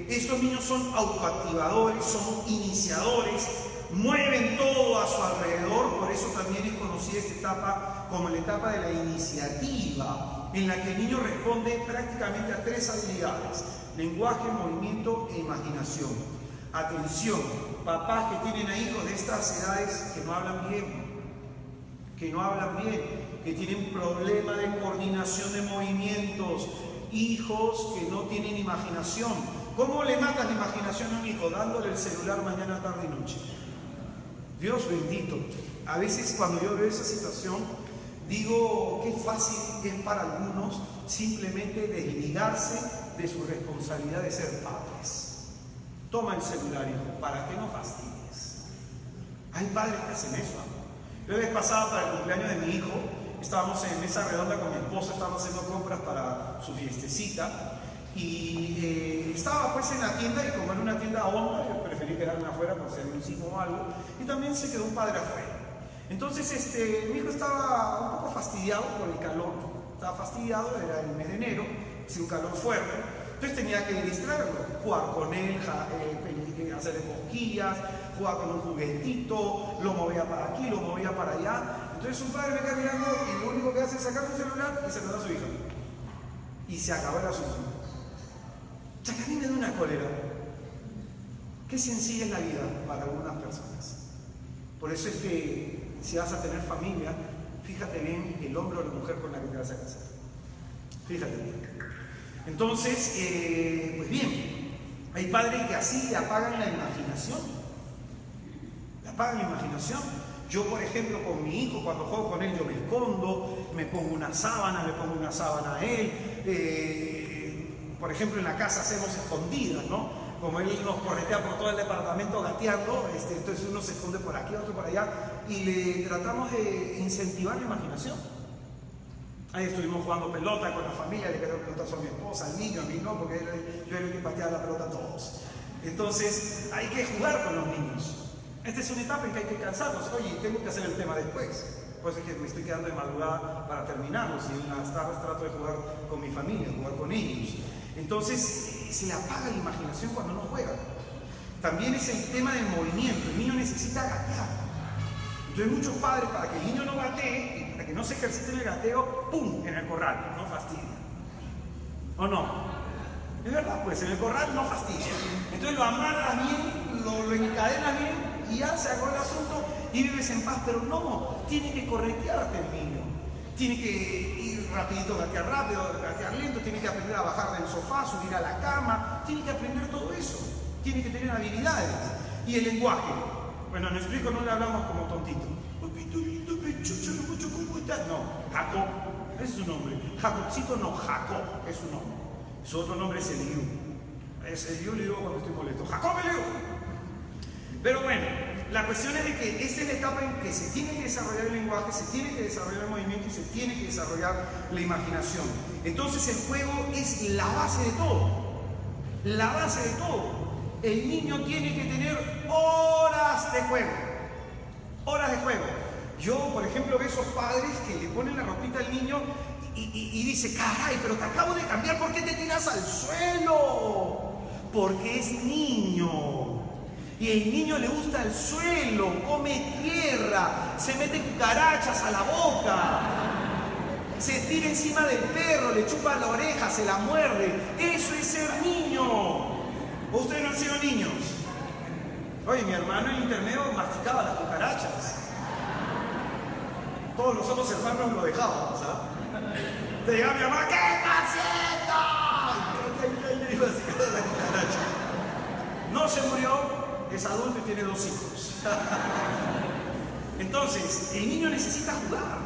estos niños son autoactivadores, son iniciadores, mueven todo a su alrededor, por eso también es conocida esta etapa como la etapa de la iniciativa, en la que el niño responde prácticamente a 3 habilidades: lenguaje, movimiento e imaginación. Atención, papás que tienen a hijos de estas edades que no hablan bien, que tienen problema de coordinación de movimientos, hijos que no tienen imaginación. ¿Cómo le matas la imaginación a un hijo? Dándole el celular mañana, tarde y noche. Dios bendito. A veces cuando yo veo esa situación, digo qué fácil es para algunos simplemente desligarse de su responsabilidad de ser padres. Toma el celular, hijo, para que no fastidies. Hay padres que hacen eso. La vez pasada, para el cumpleaños de mi hijo, estábamos en mesa redonda con mi esposa, estábamos haciendo compras para su fiestecita y estaba pues en la tienda, y como era una tienda honda, yo preferí quedarme afuera por si había un sismo o algo, y también se quedó un padre afuera. Entonces mi hijo estaba un poco fastidiado por el calor, estaba fastidiado, era el mes de enero, hacía un calor fuerte, entonces tenía que distraerlo, jugar con él, hacerle cosquillas, jugar con un juguetito, lo movía para aquí, lo movía para allá. Entonces un padre me queda mirando y lo único que hace es sacar su celular y se lo da a su hija. Y se acabó el asunto. O sea, que a mí me da una cólera. Qué sencilla es la vida para algunas personas. Por eso es que si vas a tener familia, fíjate bien el hombre o la mujer con la que te vas a casar. Fíjate bien. Entonces, pues bien, hay padres que así le apagan la imaginación. Le apagan la imaginación. Yo, por ejemplo, con mi hijo, cuando juego con él, yo me escondo, me pongo una sábana, le pongo una sábana a él. Por ejemplo, en la casa hacemos escondidas, ¿no? Como él nos corretea por todo el departamento gateando, entonces uno se esconde por aquí, otro por allá, y le tratamos de incentivar la imaginación. Ahí estuvimos jugando pelota con la familia, le quedó pelotas a mi esposa, al niño, a mí no, porque yo era el que pateaba la pelota a todos. Entonces, hay que jugar con los niños. Esta es una etapa en que hay que cansarlos. Oye, tengo que hacer el tema después. Pues es que me estoy quedando de madrugada para terminarlos, y en las tardes trato de jugar con mi familia, jugar con ellos. Entonces, se le apaga la imaginación cuando no juega. También es el tema del movimiento. El niño necesita gatear. Entonces, muchos padres, para que el niño no gatee, para que no se ejercite el gateo, ¡pum!, en el corral, no fastidia. ¿O no? Es verdad, pues en el corral no fastidia. Entonces lo amarras bien, lo encadenas bien, y ya se acabó el asunto y vives en paz. Pero no, tiene que corretearte el niño. Tiene que ir rapidito, gatear rápido, gatear lento, tiene que aprender a bajar del sofá, subir a la cama, tiene que aprender todo eso. Tiene que tener habilidades. Y el lenguaje. Bueno, en explico, no le hablamos como tontito. Papito lindo, pechucho, mucho, ¿cómo estás? No, Jacob, ese es su nombre. Jacobcito no, Jacob es su nombre. Su otro nombre es Eliú. Es Eliú, le digo cuando estoy molesto. Jacob Eliú. Pero bueno, la cuestión es de que esta es la etapa en que se tiene que desarrollar el lenguaje, se tiene que desarrollar el movimiento y se tiene que desarrollar la imaginación. Entonces el juego es la base de todo. La base de todo. El niño tiene que tener horas de juego. Horas de juego. Yo, por ejemplo, veo esos padres que le ponen la ropita al niño y dice, caray, pero te acabo de cambiar, ¿por qué te tiras al suelo? Porque es niño. Y el niño le gusta el suelo, come tierra, se mete cucarachas a la boca, se tira encima del perro, le chupa la oreja, se la muerde. Eso es ser niño. ¿O ustedes no han sido niños? Oye, mi hermano en el intermedio masticaba las cucarachas. Todos los otros hermanos lo dejábamos, ¿sabes? Te llegaba mi mamá, ¿qué está haciendo? Y le iba masticando la cucaracha. No se murió. Es adulto y tiene 2 hijos. Entonces, el niño necesita jugar.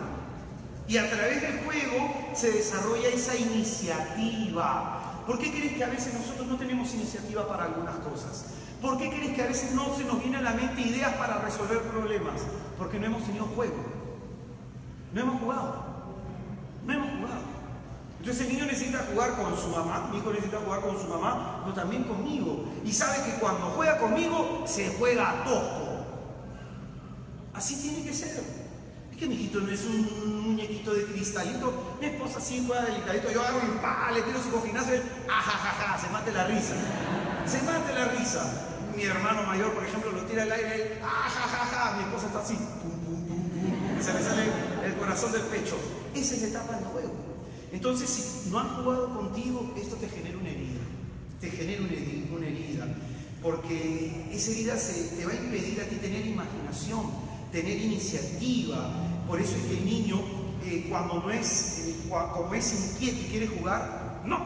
Y a través del juego se desarrolla esa iniciativa. ¿Por qué crees que a veces nosotros no tenemos iniciativa para algunas cosas? ¿Por qué crees que a veces no se nos viene a la mente ideas para resolver problemas? Porque no hemos tenido juego. No hemos jugado. No hemos jugado. Entonces el niño necesita jugar con su mamá, mi hijo necesita jugar con su mamá, pero también conmigo. Y sabe que cuando juega conmigo, se juega a tosco. Así tiene que ser. Es que mi hijito no es un muñequito de cristalito. Mi esposa sí juega delicadito. Yo agarro y le tiro su cojinazo y ajajaja, se mate la risa. Se mate la risa. Mi hermano mayor, por ejemplo, lo tira al aire, ajajaja, mi esposa está así, pum, pum, pum, pum, se le sale el corazón del pecho. Esa es la etapa del juego. Entonces, si no han jugado contigo, esto te genera una herida. Te genera una herida. Porque esa herida te va a impedir a ti tener imaginación, tener iniciativa. Por eso es que el niño, como es inquieto y quiere jugar, no,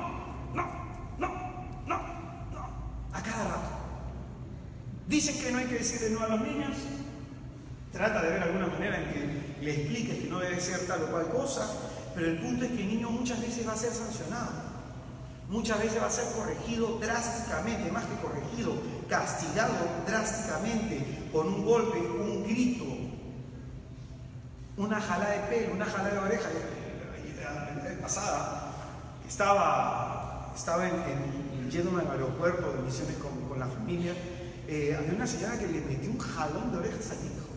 a cada rato. Dicen que no hay que decirle no a los niños. Trata de ver alguna manera en que le expliques que no debe ser tal o cual cosa. Pero el punto es que el niño muchas veces va a ser sancionado, muchas veces va a ser corregido drásticamente, más que corregido, castigado drásticamente, con un golpe, un grito, una jalada de pelo, una jalada de oreja. La vez pasada estaba yéndome al aeropuerto de Misiones con la familia, había una señora que le metió un jalón de orejas al hijo.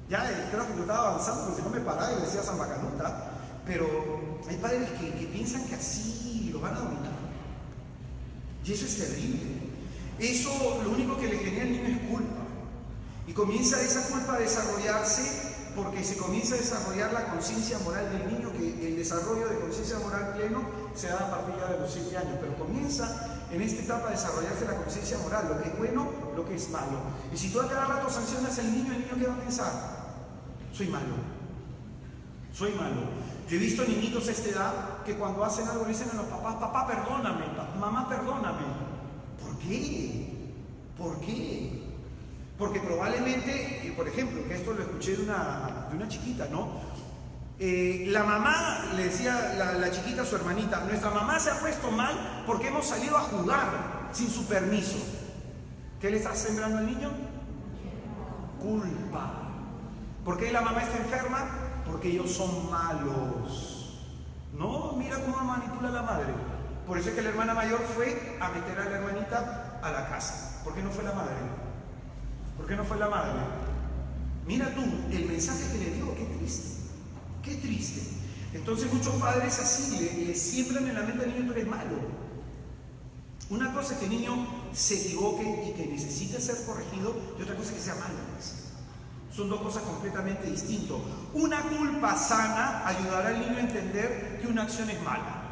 Ya el tráfico estaba avanzando, pues si no me paraba y le decía Zambacanuta. Pero hay padres que piensan que así lo van a dominar. Y eso es terrible. Eso lo único que le genera al niño es culpa. Y comienza esa culpa a desarrollarse porque se comienza a desarrollar la conciencia moral del niño, que el desarrollo de conciencia moral pleno se da a partir ya de los 7 años. Pero comienza en esta etapa a desarrollarse la conciencia moral, lo que es bueno, lo que es malo. Y si tú a cada rato sancionas al niño, ¿el niño qué va a pensar? Soy malo. Soy malo. Yo he visto niñitos a esta edad que cuando hacen algo le dicen a los papás, papá perdóname, mamá perdóname. ¿Por qué? ¿Por qué? Porque probablemente, por ejemplo, que esto lo escuché de una chiquita, ¿no? La mamá le decía la chiquita a su hermanita, nuestra mamá se ha puesto mal porque hemos salido a jugar sin su permiso. ¿Qué le está sembrando al niño? Culpa. ¿Por qué la mamá está enferma? Porque ellos son malos. No, mira cómo manipula la madre. Por eso es que la hermana mayor fue a meter a la hermanita a la casa. ¿Por qué no fue la madre? ¿Por qué no fue la madre? Mira tú, el mensaje que le dio, qué triste. Qué triste. Entonces muchos padres así le siembran en la mente al niño, tú eres malo. Una cosa es que el niño se equivoque y que necesite ser corregido, y otra cosa es que sea malo. Son 2 cosas completamente distintas. Una culpa sana ayudará al niño a entender que una acción es mala.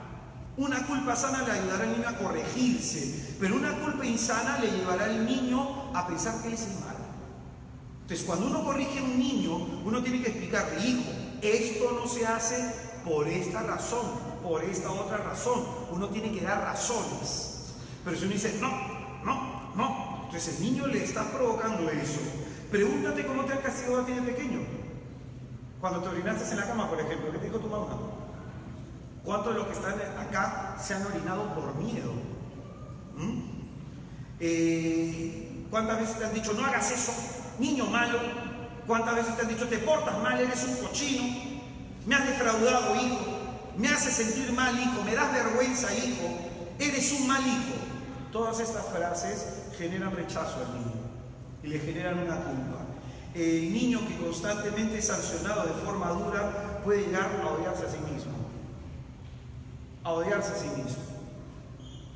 Una culpa sana le ayudará al niño a corregirse, pero una culpa insana le llevará al niño a pensar que él es el malo. Entonces, cuando uno corrige a un niño, uno tiene que explicarle, hijo, esto no se hace por esta razón, por esta otra razón. Uno tiene que dar razones. Pero si uno dice, no, entonces el niño le está provocando eso. Pregúntate cómo te han castigado a ti de pequeño. Cuando te orinaste en la cama, por ejemplo, ¿qué te dijo tu mamá? ¿Cuántos de los que están acá se han orinado por miedo? ¿Cuántas veces te han dicho, no hagas eso? Niño malo, ¿cuántas veces te han dicho, te portas mal, eres un cochino, me has defraudado, hijo, me haces sentir mal, hijo, me das vergüenza, hijo, eres un mal hijo? Todas estas frases generan rechazo al niño y le generan una culpa. El niño que constantemente es sancionado de forma dura puede llegar a odiarse a sí mismo. A odiarse a sí mismo.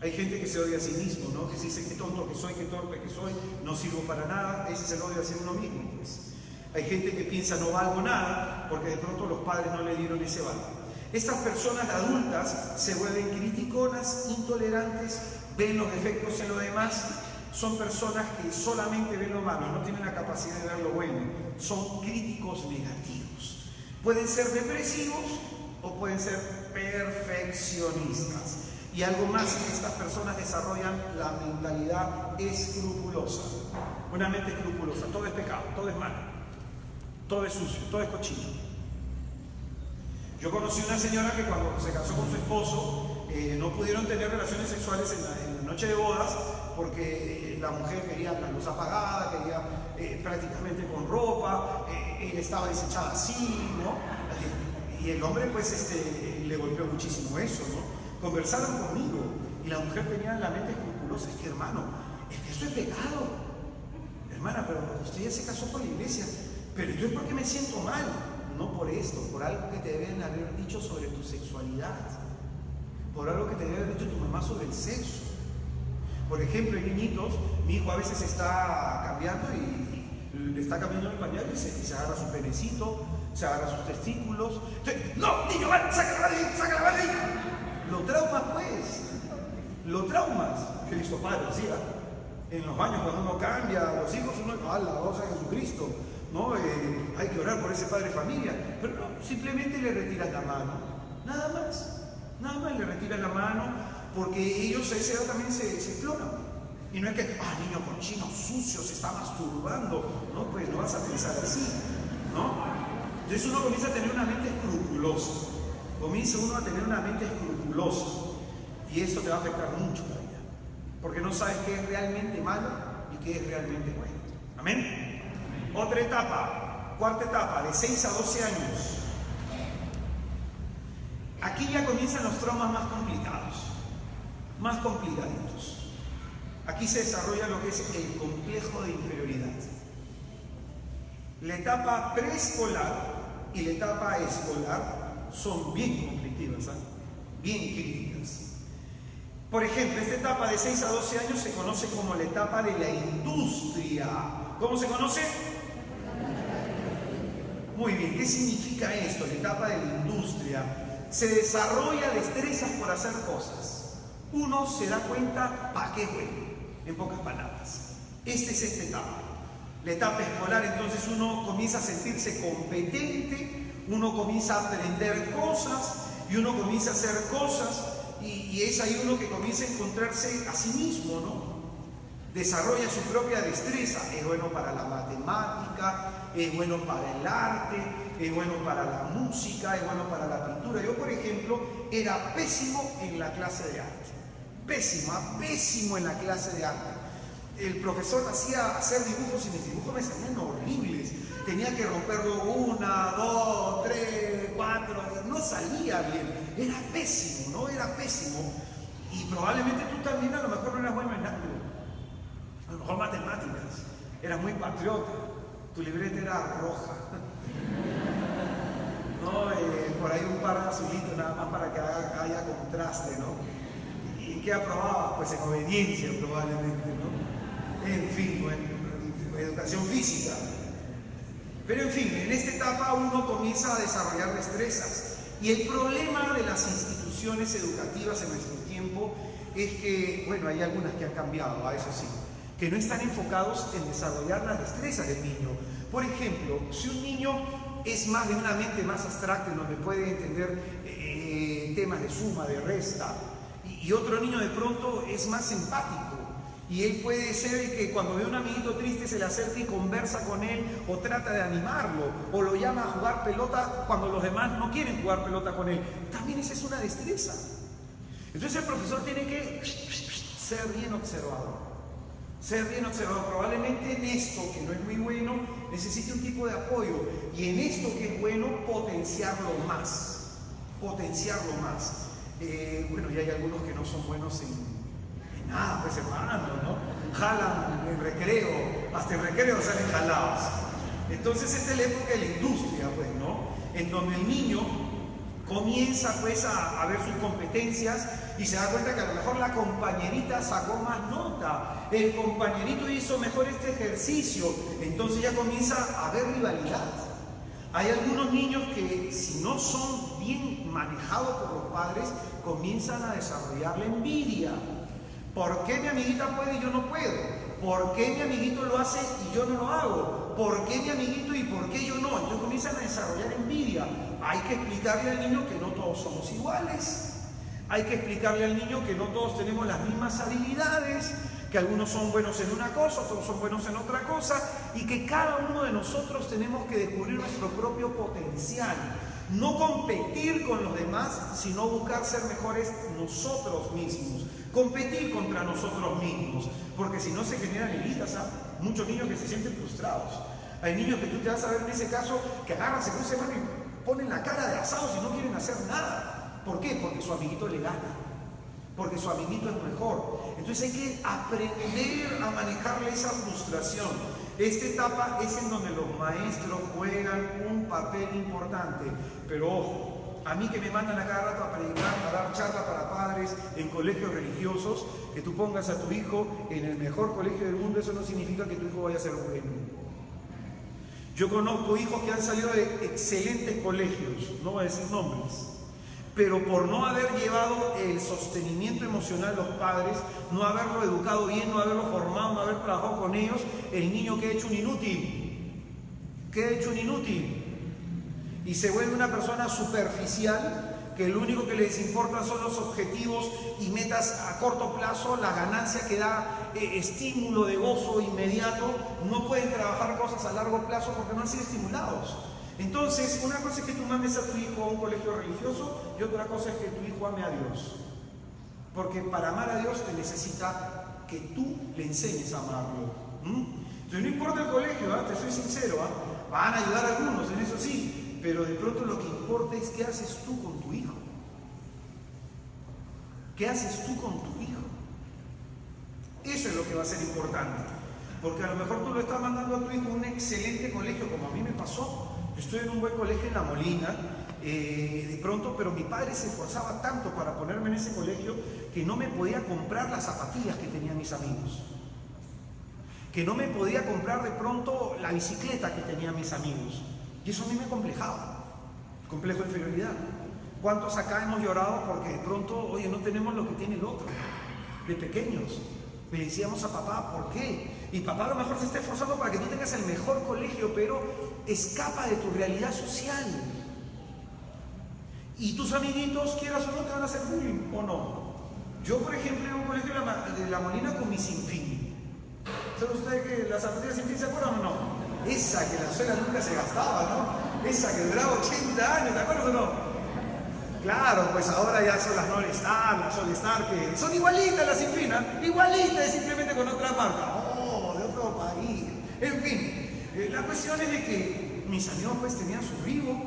Hay gente que se odia a sí mismo, ¿no? Que se dice qué tonto que soy, qué torpe que soy, no sirvo para nada. Ese es el odio hacia uno mismo, pues. Hay gente que piensa no valgo nada porque de pronto los padres no le dieron ese valor. Estas personas adultas se vuelven criticonas, intolerantes, ven los defectos en los demás. Son personas que solamente ven lo malo, no tienen la capacidad de ver lo bueno. Son críticos negativos. Pueden ser depresivos o pueden ser perfeccionistas. Y algo más, estas personas desarrollan la mentalidad escrupulosa. Una mente escrupulosa. Todo es pecado, todo es malo, todo es sucio, todo es cochino. Yo conocí una señora que cuando se casó con su esposo no pudieron tener relaciones sexuales en la noche de bodas porque la mujer quería la luz apagada, quería prácticamente con ropa, ella estaba desechada así, ¿no? Y el hombre pues le golpeó muchísimo eso, ¿no? Conversaron conmigo y la mujer tenía la mente escrupulosa. Es que, hermano, es que eso es pecado. Hermana, pero usted ya se casó por la iglesia. Pero entonces, ¿por qué me siento mal? No por esto, por algo que te deben haber dicho sobre tu sexualidad, por algo que te debe haber dicho tu mamá sobre el sexo. Por ejemplo, hay niñitos, mi hijo a veces está cambiando y le está cambiando el pañal y se agarra su penecito, se agarra sus testículos. Entonces, no, niño, sácala de ahí, sácala de ahí. Lo traumas, pues. Lo traumas. Que listo, padre, decía. En los baños, cuando uno cambia a los hijos, uno, alabado sea Jesucristo, ¿no? Hay que orar por ese padre de familia. Pero no, simplemente le retiras la mano. Nada más le retiras la mano, porque ellos a esa edad también se exploran. Y no es que, niño cochino, sucio, se está masturbando. No, pues no vas a pensar así, ¿no? Entonces uno comienza a tener una mente escrupulosa. Comienza uno a tener una mente escrupulosa. Y esto te va a afectar mucho la vida. Porque no sabes qué es realmente malo y qué es realmente bueno. ¿Amén? Otra etapa, cuarta etapa, de 6 a 12 años. Aquí ya comienzan los traumas más complicados, más complicaditos. Aquí se desarrolla lo que es el complejo de inferioridad. La etapa preescolar y la etapa escolar son bien conflictivas, bien críticas. Por ejemplo, esta etapa de 6 a 12 años se conoce como la etapa de la industria. ¿Cómo se conoce? Muy bien, ¿qué significa esto? La etapa de la industria. Se desarrolla destrezas por hacer cosas. Uno se da cuenta para qué es bueno, en pocas palabras. Esta es esta etapa. La etapa escolar, entonces uno comienza a sentirse competente, uno comienza a aprender cosas y uno comienza a hacer cosas y es ahí uno que comienza a encontrarse a sí mismo, ¿no? Desarrolla su propia destreza, es bueno para la matemática, es bueno para el arte, es bueno para la música, es bueno para la pintura. Yo, por ejemplo, era pésimo en la clase de arte, pésimo en la clase de arte. El profesor hacía hacer dibujos y mis dibujos me salían horribles. Tenía que romperlo 1, 2, 3, 4, no salía bien. Era pésimo, ¿no? Era pésimo. Y probablemente tú también a lo mejor no eras bueno en algo. A lo mejor matemáticas. Eras muy patriota. Tu libreta era roja. ¿No? Por ahí un par de azulitos nada más para que haya contraste, ¿no? ¿Y qué aprobaba? Pues en obediencia probablemente, ¿no? En fin, educación física. Pero en fin, en esta etapa uno comienza a desarrollar destrezas. Y el problema de las instituciones educativas en nuestro tiempo es que, bueno, hay algunas que han cambiado, a eso sí, que no están enfocados en desarrollar las destrezas del niño. Por ejemplo, si un niño es más de una mente más abstracta, en donde puede entender temas de suma, de resta, y otro niño de pronto es más empático, y él puede ser el que cuando ve a un amiguito triste se le acerca y conversa con él, o trata de animarlo, o lo llama a jugar pelota cuando los demás no quieren jugar pelota con él. También esa es una destreza. Entonces el profesor tiene que ser bien observador. Ser bien observador. Probablemente en esto, que no es muy bueno, necesite un tipo de apoyo. Y en esto que es bueno, potenciarlo más. Potenciarlo más. Bueno, y hay algunos que no son buenos en nada, pues hermano, ¿no? Jalan en recreo, hasta en recreo salen jalados. Entonces esta es la época de la industria, pues, ¿no? En donde el niño comienza pues a ver sus competencias y se da cuenta que a lo mejor la compañerita sacó más nota, el compañerito hizo mejor este ejercicio, entonces ya comienza a haber rivalidad. Hay algunos niños que, si no son bien manejados por los padres, comienzan a desarrollar la envidia. ¿Por qué mi amiguita puede y yo no puedo? ¿Por qué mi amiguito lo hace y yo no lo hago? ¿Por qué mi amiguito y por qué yo no? Entonces comienzan a desarrollar envidia. Hay que explicarle al niño que no todos somos iguales. Hay que explicarle al niño que no todos tenemos las mismas habilidades, que algunos son buenos en una cosa, otros son buenos en otra cosa, y que cada uno de nosotros tenemos que descubrir nuestro propio potencial. No competir con los demás, sino buscar ser mejores nosotros mismos. Competir contra nosotros mismos, porque si no se generan heridas, ¿sabes? Muchos niños que se sienten frustrados. Hay niños que tú te vas a ver en ese caso que agarran, se cruzan y ponen la cara de asados y no quieren hacer nada. ¿Por qué? Porque su amiguito le gana, porque su amiguito es mejor. Entonces hay que aprender a manejarle esa frustración. Esta etapa es en donde los maestros juegan un papel importante, pero ojo, a mí que me mandan a cada rato a predicar, a dar charla para padres en colegios religiosos, que tú pongas a tu hijo en el mejor colegio del mundo, eso no significa que tu hijo vaya a ser bueno. Yo conozco hijos que han salido de excelentes colegios, no voy a decir nombres, pero por no haber llevado el sostenimiento emocional los padres, no haberlo educado bien, no haberlo formado, no haber trabajado con ellos, el niño queda hecho un inútil. Queda hecho un inútil. Y se vuelve una persona superficial, que lo único que les importa son los objetivos y metas a corto plazo, la ganancia que da estímulo de gozo inmediato. No pueden trabajar cosas a largo plazo porque no han sido estimulados. Entonces, una cosa es que tú mandes a tu hijo a un colegio religioso y otra cosa es que tu hijo ame a Dios. Porque para amar a Dios te necesita que tú le enseñes a amarlo. Entonces no importa el colegio, te soy sincero, van a ayudar a algunos, en eso sí, pero de pronto lo que importa es qué haces tú con tu hijo. ¿Qué haces tú con tu hijo? Eso es lo que va a ser importante. Porque a lo mejor tú lo estás mandando a tu hijo a un excelente colegio, como a mí me pasó. Yo estoy en un buen colegio en La Molina, de pronto, pero mi padre se esforzaba tanto para ponerme en ese colegio que no me podía comprar las zapatillas que tenían mis amigos. Que no me podía comprar de pronto la bicicleta que tenían mis amigos. Y eso a mí me complejaba. Complejo de inferioridad. ¿Cuántos acá hemos llorado porque de pronto, oye, no tenemos lo que tiene el otro? De pequeños. Le decíamos a papá, ¿por qué? Y papá a lo mejor se está esforzando para que tú tengas el mejor colegio, pero escapa de tu realidad social. Y tus amiguitos, quieras o no, te van a hacer bullying, ¿o no? Yo, por ejemplo, en un colegio de La Molina con mi Sinfín. ¿Saben ustedes que las zapatillas Sinfín se acuerdan o no? Esa que la suela nunca se gastaba, ¿no? Esa que duraba 80 años, ¿te acuerdas o no? Claro, pues ahora ya son las All-Star, las All-Star, que son igualitas las Sinfín, igualitas, simplemente con otra marca. Oh, de otro país. En fin, la cuestión es de que mis amigos pues tenían su Reebok,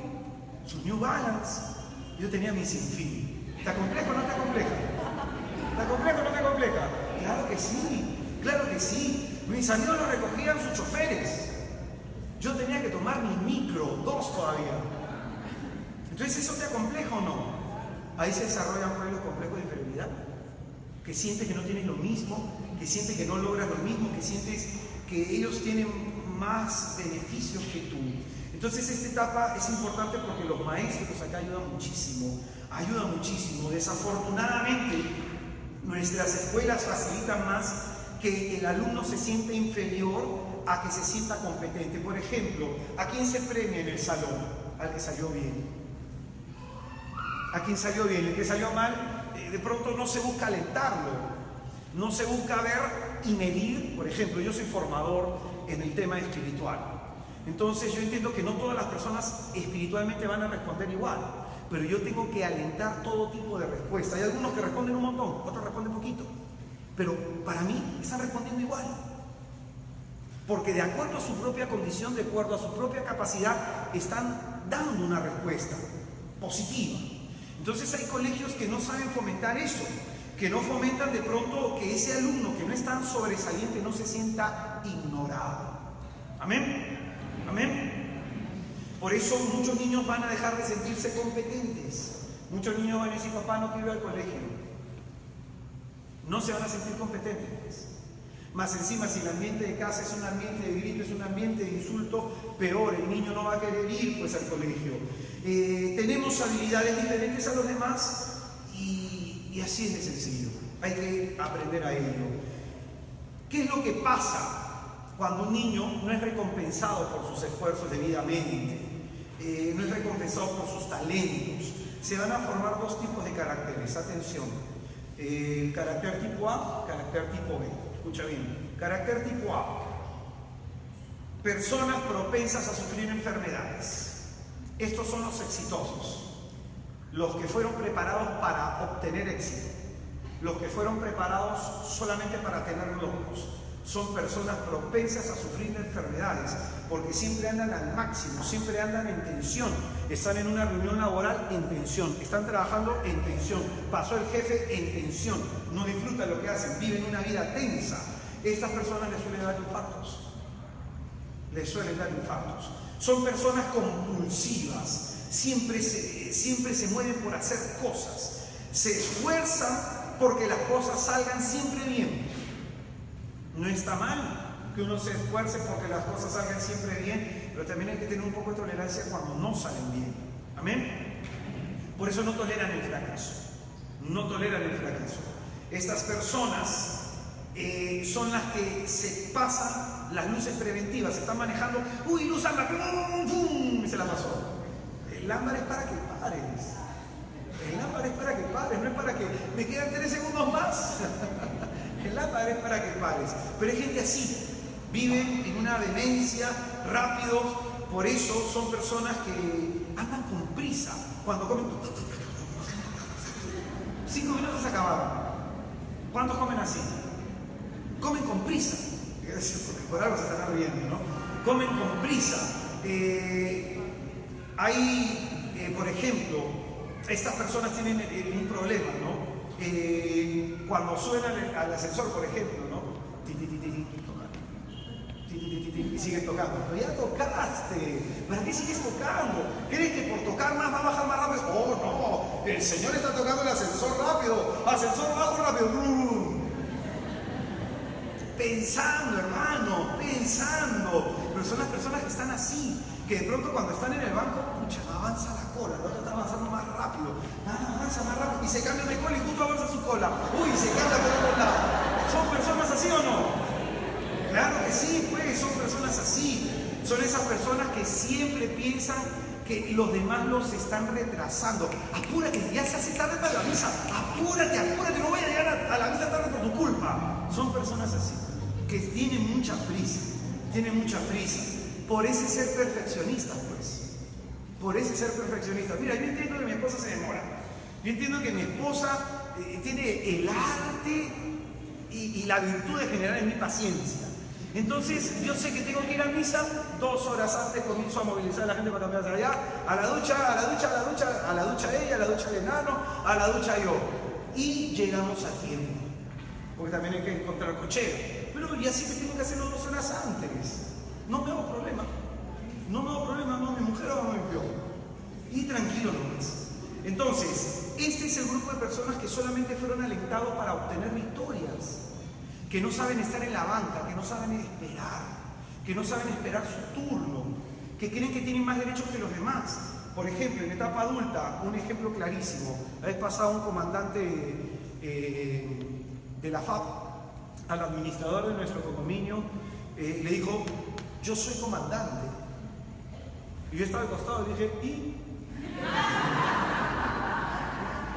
sus New Balance, yo tenía mi Sinfín. ¿Te complejo o no te compleja? ¿Te complejo o no te compleja? Claro que sí, claro que sí. Mis amigos lo recogían sus choferes. Yo tenía que tomar mi micro, 2 todavía. Entonces, ¿eso te acompleja o no? Ahí se desarrollan pues los complejos de inferioridad. Que sientes que no tienes lo mismo, que sientes que no logras lo mismo, que sientes que ellos tienen más beneficios que tú. Entonces, esta etapa es importante porque los maestros acá ayudan muchísimo. Ayudan muchísimo. Desafortunadamente, nuestras escuelas facilitan más que el alumno se sienta inferior a que se sienta competente. Por ejemplo, ¿a quién se premia en el salón? Al que salió bien. ¿A quién salió bien? El que salió mal, de pronto no se busca alentarlo, no se busca ver y medir. Por ejemplo, yo soy formador en el tema espiritual. Entonces yo entiendo que no todas las personas espiritualmente van a responder igual, pero yo tengo que alentar todo tipo de respuesta. Hay algunos que responden un montón, otros responden poquito. Pero para mí están respondiendo igual. Porque de acuerdo a su propia condición, de acuerdo a su propia capacidad, están dando una respuesta positiva. Entonces hay colegios que no saben fomentar eso, que no fomentan de pronto que ese alumno que no es tan sobresaliente no se sienta ignorado. Amén. Amén. Por eso muchos niños van a dejar de sentirse competentes. Muchos niños van a decir: papá, no quiero ir al colegio. No se van a sentir competentes. Más encima, si el ambiente de casa es un ambiente de grito, es un ambiente de insulto, peor, el niño no va a querer ir pues al colegio. Tenemos habilidades diferentes a los demás y así es de sencillo. Hay que aprender a ello. ¿Qué es lo que pasa cuando un niño no es recompensado por sus esfuerzos debidamente? No es recompensado por sus talentos. Se van a formar dos tipos de caracteres. Atención. Carácter tipo A, carácter tipo B. Escucha bien. Carácter tipo A. Personas propensas a sufrir enfermedades. Estos son los exitosos. Los que fueron preparados para obtener éxito. Los que fueron preparados solamente para tener logros. Son personas propensas a sufrir enfermedades porque siempre andan al máximo, siempre andan en tensión. Están en una reunión laboral en tensión, están trabajando en tensión. Pasó el jefe en tensión, no disfrutan lo que hacen, viven una vida tensa. Estas personas les suelen dar infartos. Les suelen dar infartos. Son personas compulsivas, siempre se mueven por hacer cosas. Se esfuerzan porque las cosas salgan siempre bien. No está mal que uno se esfuerce porque las cosas salgan siempre bien, pero también hay que tener un poco de tolerancia cuando no salen bien. Amén. Por eso no toleran el fracaso. No toleran el fracaso. Estas personas son las que se pasan las luces preventivas. Se están manejando. ¡Uy, luz ámbar! ¡Pum! Y se la pasó. El ámbar es para que pares. El ámbar es para que pares, no es para que me quedan 3 segundos más. El ámbar es para que pares. Pero hay gente así. Viven en una demencia, rápidos. Por eso son personas que andan con prisa. Cuando comen, 5 minutos se acabaron. ¿Cuántos comen así? Comen con prisa. Porque por algo se están riendo, ¿no? Comen con prisa. Por ejemplo, estas personas tienen un problema, ¿no? Cuando suena al ascensor, por ejemplo, ¿no? Y siguen tocando. Pero ya tocaste. ¿Para qué sigues tocando? ¿Crees que por tocar más va a bajar más rápido? Oh, no. El Señor está tocando el ascensor rápido. Ascensor bajo rápido. Pensando, hermano, pensando. Pero son las personas que están así, que de pronto cuando están en el banco, pucha, no avanza la cola, la otra está avanzando más rápido, avanza más rápido, y se cambia de cola y justo avanza su cola. Uy, se cambia por otro lado. ¿Son personas así o no? Claro que sí, pues, son personas así. Son esas personas que siempre piensan que los demás los están retrasando. Apúrate, ya se hace tarde para la misa. Apúrate, no voy a llegar a la misa tarde por tu culpa. Son personas así, que tienen mucha prisa. Por ese ser perfeccionista, pues. Por ese ser perfeccionista. Mira, yo entiendo que mi esposa se demora. Yo entiendo que mi esposa tiene el arte y la virtud de generar en mí paciencia. Entonces, yo sé que tengo que ir a misa 2 horas antes, comienzo a movilizar a la gente para cambiarse allá, a la ducha ella, a la ducha el enano, a la ducha yo. Y llegamos a tiempo, porque también hay que encontrar cochero. Pero ya sí que tengo que hacerlo 2 horas antes. No me hago problema, no, mi mujer va a limpiar. Y tranquilo nomás. Entonces, este es el grupo de personas que solamente fueron alentados para obtener victorias. Que no saben estar en la banca, que no saben esperar su turno, que creen que tienen más derechos que los demás. Por ejemplo, en etapa adulta, un ejemplo clarísimo. La vez pasada un comandante de la FAP al administrador de nuestro condominio le dijo: yo soy comandante. Y yo estaba al costado y dije: ¿y?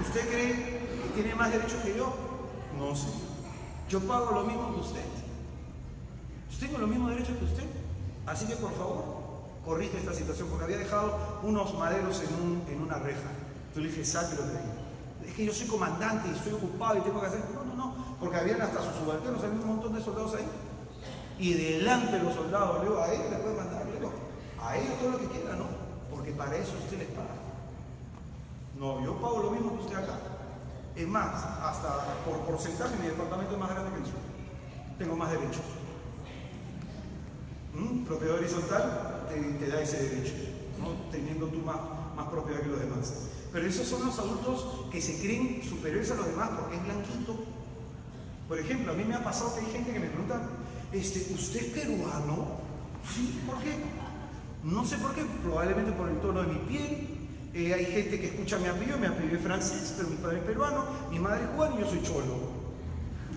¿Usted cree que tiene más derechos que yo? No sé. Yo pago lo mismo que usted. Yo tengo los mismos derechos que usted. Así que por favor, corrige esta situación, porque había dejado unos maderos en una reja. Entonces le dije: sáquelo de ahí. es que yo soy comandante y estoy ocupado y tengo que hacer. No, porque habían hasta sus subalternos, había un montón de soldados ahí. Y delante de los soldados, le digo, a ellos le puede mandar, le digo, a ellos todo lo que quiera, ¿no? Porque para eso usted les paga. No, yo pago lo mismo que usted acá. Es más, hasta por porcentaje mi departamento es más grande que el suyo. Tengo más derecho. Propiedad horizontal te da ese derecho, ¿no? Teniendo tú más propiedad que los demás. Pero esos son los adultos que se creen superiores a los demás porque es blanquito. Por ejemplo, a mí me ha pasado que hay gente que me pregunta, ¿usted es peruano? Sí, ¿por qué? No sé por qué, probablemente por el tono de mi piel. Hay gente que escucha mi apellido es francés, pero mi padre es peruano, mi madre es cubana y yo soy cholo.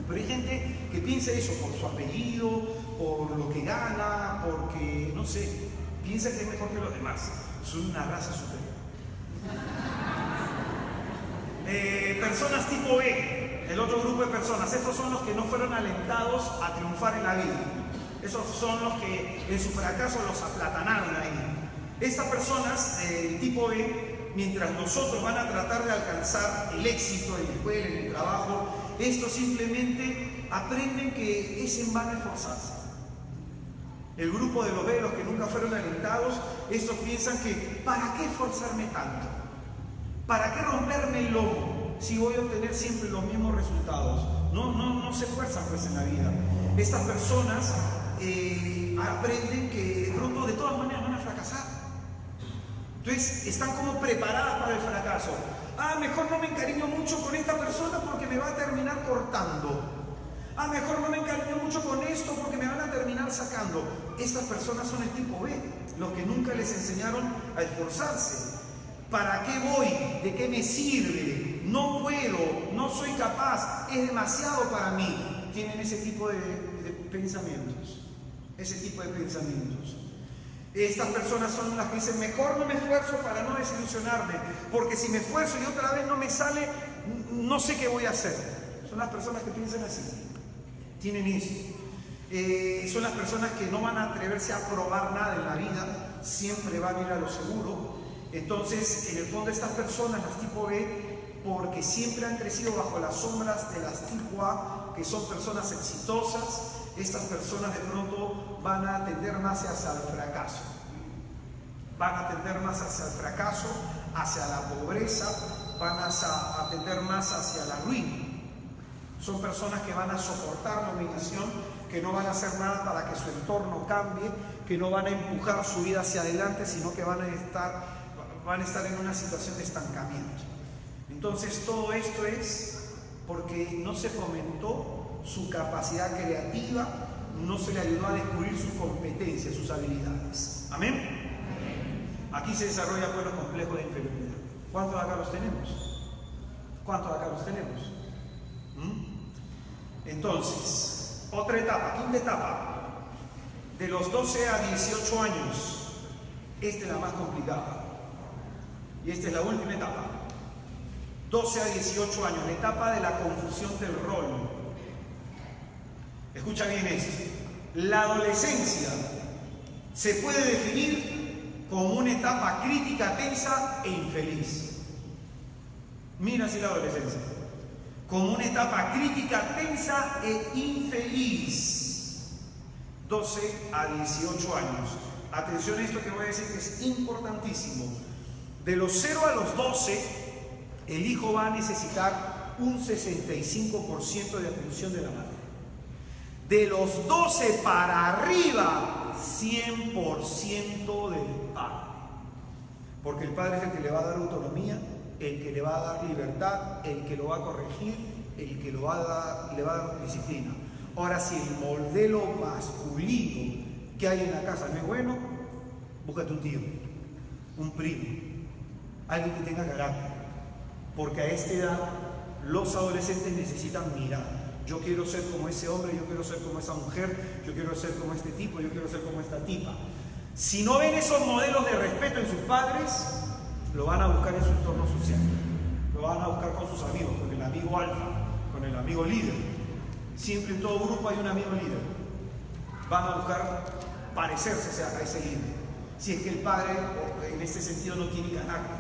Pero hay gente que piensa eso por su apellido, por lo que gana, porque, no sé, piensa que es mejor que los demás. Son una raza superior. Personas tipo B, el otro grupo de personas, estos son los que no fueron alentados a triunfar en la vida. Esos son los que en su fracaso los aplatanaron ahí. Estas personas, el tipo B, mientras nosotros van a tratar de alcanzar el éxito en la escuela, en el trabajo, estos simplemente aprenden que es en vano esforzarse. El grupo de los B, los que nunca fueron alentados, estos piensan que ¿para qué esforzarme tanto? ¿Para qué romperme el lomo si voy a obtener siempre los mismos resultados? No se esfuerzan pues en la vida. Estas personas aprenden que de pronto de todas maneras van a fracasar. Entonces están como preparadas para el fracaso. Mejor no me encariño mucho con esta persona porque me va a terminar cortando. Mejor no me encariño mucho con esto porque me van a terminar sacando. Estas personas son el tipo B, los que nunca les enseñaron a esforzarse. ¿Para qué voy? ¿De qué me sirve? No puedo, no soy capaz, es demasiado para mí. Tienen ese tipo de pensamientos. Estas personas son las que dicen, mejor no me esfuerzo para no desilusionarme, porque si me esfuerzo y otra vez no me sale, no sé qué voy a hacer. Son las personas que piensan así. Tienen eso. Son las personas que no van a atreverse a probar nada en la vida, siempre van a ir a lo seguro. Entonces, en el fondo, estas personas, las tipo B, porque siempre han crecido bajo las sombras de las tipo A, que son personas exitosas, estas personas de pronto van a tender más hacia el fracaso. Van a tender más hacia el fracaso, hacia la pobreza, van a tender más hacia la ruina. Son personas que van a soportar la humillación, que no van a hacer nada para que su entorno cambie, que no van a empujar su vida hacia adelante, sino que van a estar en una situación de estancamiento. Entonces todo esto es porque no se fomentó su capacidad creativa, no se le ayudó a descubrir sus competencias, sus habilidades. ¿Amén? Aquí se desarrolla pues los complejos de inferioridad. ¿Cuántos de acá los tenemos? Entonces, otra etapa, quinta etapa, de los 12 a 18 años, esta es la más complicada. Y esta es la última etapa. 12 a 18 años, la etapa de la confusión del rol. Escucha bien esto. La adolescencia se puede definir como una etapa crítica, tensa e infeliz. Mira así la adolescencia. Como una etapa crítica, tensa e infeliz. 12 a 18 años. Atención a esto que voy a decir que es importantísimo. De los 0 a los 12, el hijo va a necesitar un 65% de atención de la madre. De los 12 para arriba, 100% del padre. Porque el padre es el que le va a dar autonomía, el que le va a dar libertad, el que lo va a corregir, el que le va a dar disciplina. Ahora, si el modelo masculino que hay en la casa no es bueno, búscate un tío, un primo, alguien que tenga carácter. Porque a esta edad los adolescentes necesitan mirar. Yo quiero ser como ese hombre, yo quiero ser como esa mujer, yo quiero ser como este tipo, yo quiero ser como esta tipa. Si no ven esos modelos de respeto en sus padres, lo van a buscar en su entorno social. Lo van a buscar con sus amigos, con el amigo alfa, con el amigo líder. Siempre en todo grupo hay un amigo líder. Van a buscar parecerse a ese líder. Si es que el padre, en este sentido, no tiene carácter,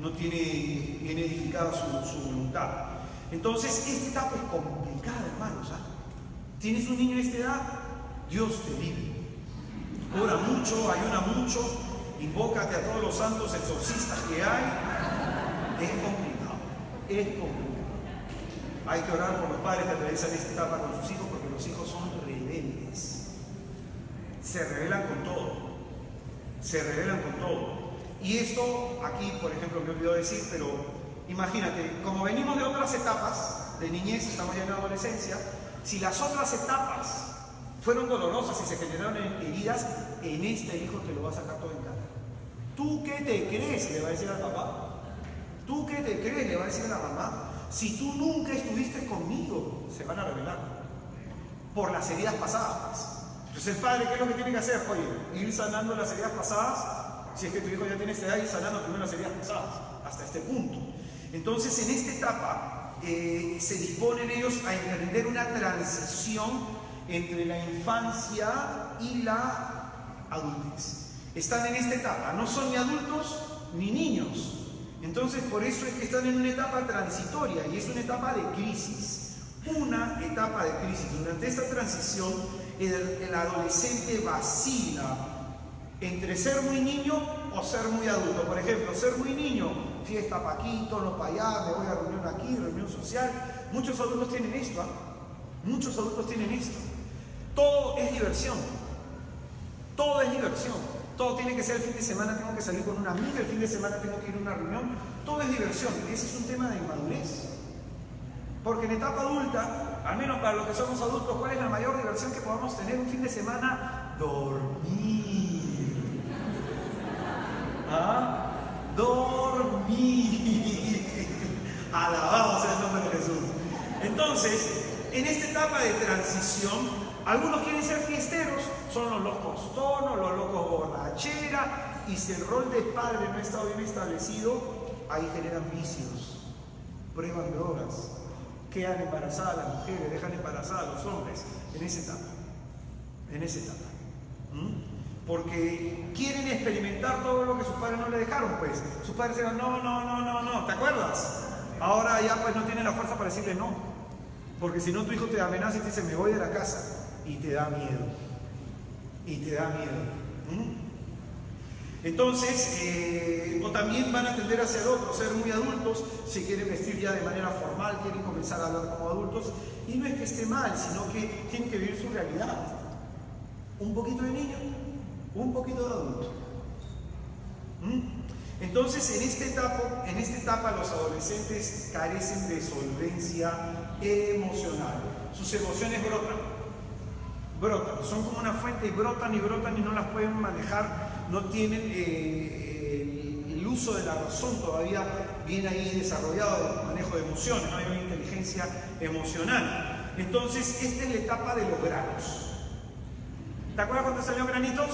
bien edificada su voluntad. Entonces, esta etapa es complicada, hermanos. ¿Tienes un niño de esta edad? Dios te libre. Ora mucho, ayuna mucho, invócate a todos los santos exorcistas que hay. Es complicado, es complicado. Hay que orar por los padres que atraviesan esta etapa con sus hijos, porque los hijos son rebeldes. Se rebelan con todo. Se rebelan con todo. Y esto, aquí, por ejemplo, me olvidó decir, pero imagínate, como venimos de otras etapas de niñez, estamos ya en la adolescencia, si las otras etapas fueron dolorosas y se generaron heridas, en este hijo te lo va a sacar todo en cara. ¿Tú qué te crees? Le va a decir al papá. ¿Tú qué te crees? Le va a decir a la mamá. Si tú nunca estuviste conmigo, se van a rebelar por las heridas pasadas. Entonces el padre, ¿qué es lo que tiene que hacer? Oye, ir sanando las heridas pasadas. Si es que tu hijo ya tiene esta edad, ir sanando primero las heridas pasadas, hasta este punto. Entonces en esta etapa se disponen ellos a emprender una transición entre la infancia y la adultez. Están en esta etapa, no son ni adultos ni niños. Entonces por eso es que están en una etapa transitoria y es una etapa de crisis. Una etapa de crisis. Durante esta transición el adolescente vacila entre ser muy niño o ser muy adulto. Por ejemplo, ser muy niño, fiesta pa' aquí, tono pa' allá, me voy a reunión aquí, reunión social. Muchos adultos tienen esto, muchos adultos tienen esto. Todo es diversión. Todo es diversión. Todo tiene que ser el fin de semana, tengo que salir con una amiga, el fin de semana tengo que ir a una reunión. Todo es diversión. Ese es un tema de inmadurez. Porque en etapa adulta, al menos para los que somos adultos, ¿cuál es la mayor diversión que podamos tener un fin de semana? Dormir. Dormir. Alabado sea el nombre de Jesús. Entonces, en esta etapa de transición, algunos quieren ser fiesteros, son los locos tonos, los locos borrachera, y si el rol de padre no está bien establecido, ahí generan vicios, prueban drogas, quedan embarazadas las mujeres, dejan embarazadas a los hombres, en esa etapa. Porque quieren experimentar todo lo que sus padres no le dejaron, pues. Sus padres decían, no, ¿te acuerdas? Ahora ya pues no tienen la fuerza para decirle no. Porque si no tu hijo te amenaza y te dice, me voy de la casa. Y te da miedo. Entonces, o también van a tender hacia el otro, ser muy adultos, se quieren vestir ya de manera formal, quieren comenzar a hablar como adultos. Y no es que esté mal, sino que tienen que vivir su realidad. Un poquito de niño, un poquito de adulto. Entonces, en esta etapa los adolescentes carecen de solvencia emocional. Sus emociones brotan, son como una fuente y brotan y no las pueden manejar, no tienen el uso de la razón todavía bien ahí desarrollado, el manejo de emociones, no hay una inteligencia emocional. Entonces, esta es la etapa de los granos. ¿Te acuerdas cuando salió granitos?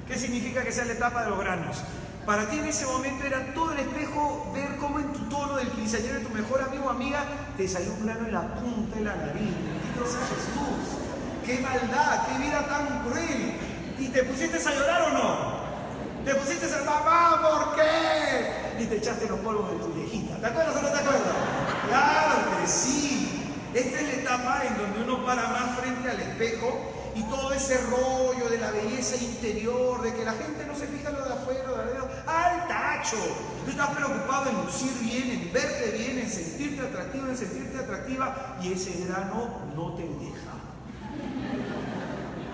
¿Qué significa que sea la etapa de los granos? Para ti en ese momento era todo el espejo ver cómo en tu tono del quinceañero de tu mejor amigo o amiga te salió un grano en la punta de la nariz. Bendito sea Jesús. ¡Qué maldad! ¡Qué vida tan cruel! ¿Y te pusiste a llorar o no? ¿Te pusiste a decir, papá, ¿por qué? Y te echaste los polvos de tu viejita. ¿Te acuerdas o no te acuerdas? ¡Claro que sí! Esta es la etapa en donde uno para más frente al espejo y todo ese rollo de la belleza interior, de que la gente no se fija en lo de afuera, lo de adentro. ¡Al tacho! Tú estás preocupado en lucir bien, en verte bien, en sentirte atractivo, en sentirte atractiva, y ese grano no te deja.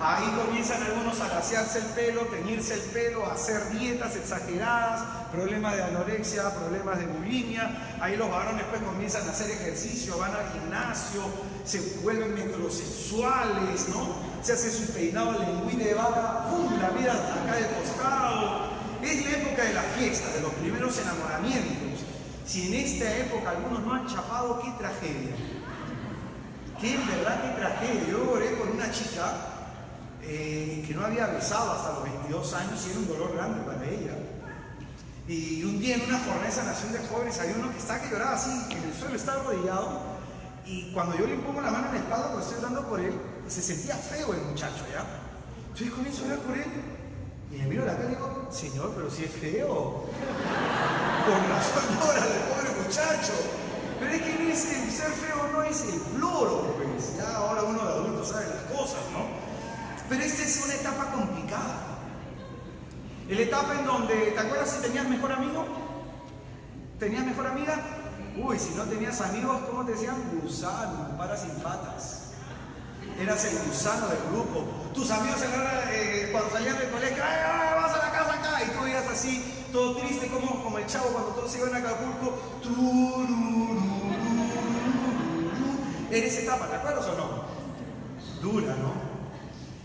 Ahí comienzan algunos a lasearse el pelo, teñirse el pelo, a hacer dietas exageradas, problemas de anorexia, problemas de bulimia. Ahí los varones pues comienzan a hacer ejercicio, van al gimnasio, se vuelven metrosexuales, ¿no? Se hace su peinado lengüín de vaca, ¡pum!, la vida acá del costado. Es la época de la fiesta, de los primeros enamoramientos. Si en esta época algunos no han chapado, ¡qué tragedia! ¡Qué en verdad qué tragedia! Yo oré por una chica que no había besado hasta los 22 años y era un dolor grande para ella. Y un día en una jornada de sanación de jóvenes había uno que lloraba así, en el suelo, estaba arrodillado, y cuando yo le pongo la mano en la espalda, pues estoy orando por él, se sentía feo el muchacho, ¿ya? Entonces comienzo a orar por él, y le miro la cara y digo, Señor, pero si es feo. Con razón llora el pobre muchacho. Pero es que el ser feo no es el floro, pues. Ya ahora uno de adulto sabe las cosas, ¿no? Pero esta es una etapa complicada. Es la etapa en donde, ¿te acuerdas si tenías mejor amigo? ¿Tenías mejor amiga? Uy, si no tenías amigos, ¿cómo te decían? Gusano, para sin patas. Eras el gusano del grupo. Tus amigos cuando salían del colegio, ¡ay, vas a la casa acá! Y tú ibas así, todo triste, como el chavo cuando todos se iban a Acapulco. Era esa etapa, ¿te acuerdas o no? Dura, ¿no?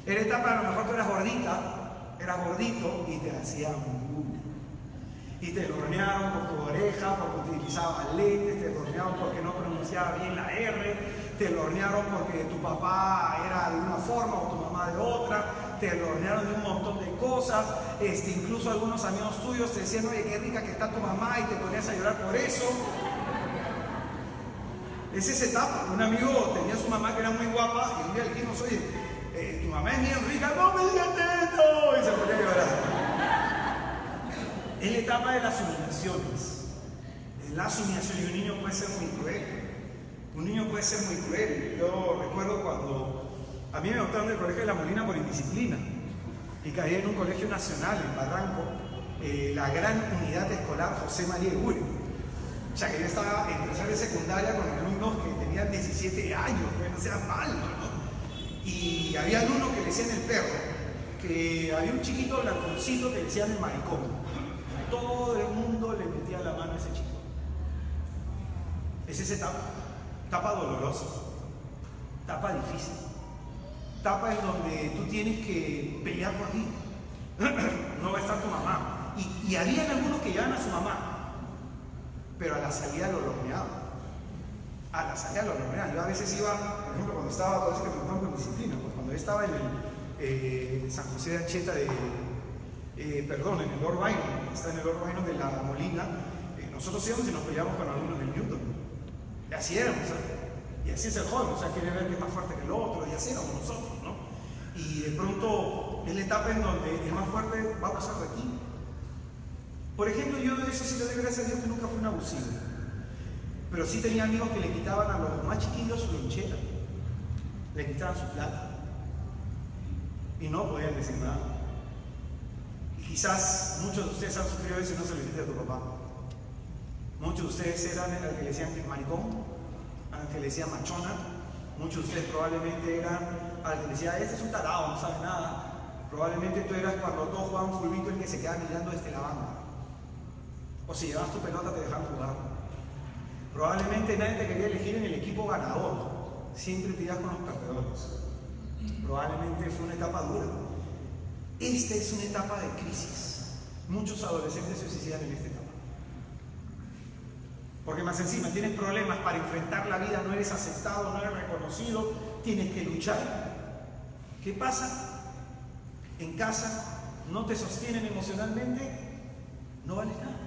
Era etapa, a lo mejor tú eras gordito y te hacían bullying. Y te hornearon por tu oreja, porque utilizabas lentes, te hornearon porque no pronunciaba bien la R, te hornearon porque tu papá era de una forma o tu mamá de otra, te hornearon de un montón de cosas, incluso algunos amigos tuyos te decían, oye, qué rica que está tu mamá, y te ponías a llorar por eso. Es esa etapa. Un amigo tenía a su mamá que era muy guapa y un día le dijimos, oye, tu mamá es bien rica, no me digas eso, y se ponía a llorar. Es la etapa de las humillaciones. Las humillaciones, y un niño puede ser muy cruel. Un niño puede ser muy cruel. Yo recuerdo cuando a mí me botaron del colegio de La Molina por indisciplina y caí en un colegio nacional en Barranco, la gran unidad escolar José María Eguri. O sea que yo estaba en tercera de secundaria con alumnos que tenían 17 años, que no sean malos, ¿no? Y había alumnos que le decían el perro, que había un chiquito blanconcito que le decían el maricón. Todo el mundo le metía la mano a ese chico. Es esa etapa dolorosa, etapa difícil, etapa en donde tú tienes que pelear por ti. No va a estar tu mamá. Y habían algunos que llevaban a su mamá, pero a la salida lo horneaban. A la salida lo horneaban. Yo a veces iba, por ejemplo, cuando estaba, a veces que me preguntaban por disciplina, pues cuando yo estaba en el San José de Anchieta en el Lord Byron, que está en el Lord Byron de La Molina, nosotros íbamos y nos peleábamos con algunos del Newton. Y así éramos, y así es el joven, o sea, quiere ver que es más fuerte que el otro, y así éramos nosotros, ¿no? Y de pronto es la etapa en donde el más fuerte va a pasar de ti. Por ejemplo, yo de eso sí le doy gracias a Dios que nunca fui un abusivo, pero sí tenía amigos que le quitaban a los más chiquillos su lonchera, le quitaban su plata, y no podían decir nada. Quizás muchos de ustedes han sufrido eso y no se lo dijiste a tu papá. Muchos de ustedes eran al que le decían maricón, al que le decían machona. Muchos de ustedes probablemente eran al que le decía, este es un tarado, no sabe nada. Probablemente tú eras cuando todos jugaban fulbito el que se quedaba mirando desde la banda. O si llevabas tu pelota te dejaban jugar. Probablemente nadie te quería elegir en el equipo ganador. Siempre te ibas con los perdedores. Probablemente fue una etapa dura. Esta es una etapa de crisis. Muchos adolescentes se suicidan en esta etapa. Porque más encima tienes problemas para enfrentar la vida, no eres aceptado, no eres reconocido, tienes que luchar. ¿Qué pasa? En casa no te sostienen emocionalmente, no vales nada.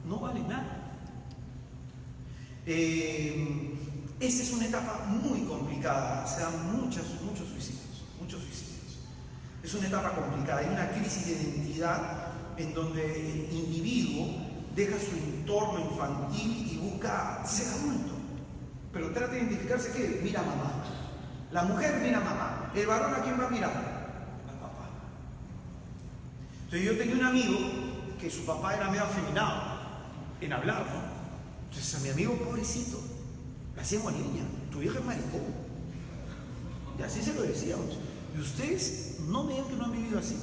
No vales nada. Esta es una etapa muy complicada, se dan muchos suicidios. Es una etapa complicada, hay una crisis de identidad en donde el individuo deja su entorno infantil y busca ser adulto. Pero trata de identificarse que mira a mamá. La mujer mira a mamá. ¿El varón a quién va a mirar? Al papá. Entonces yo tenía un amigo que su papá era medio afeminado en hablar, ¿no? Entonces a mi amigo, pobrecito, le hacíamos leña. Tu vieja es maricón. Y así se lo decíamos. Y ustedes no me digan que no han vivido así.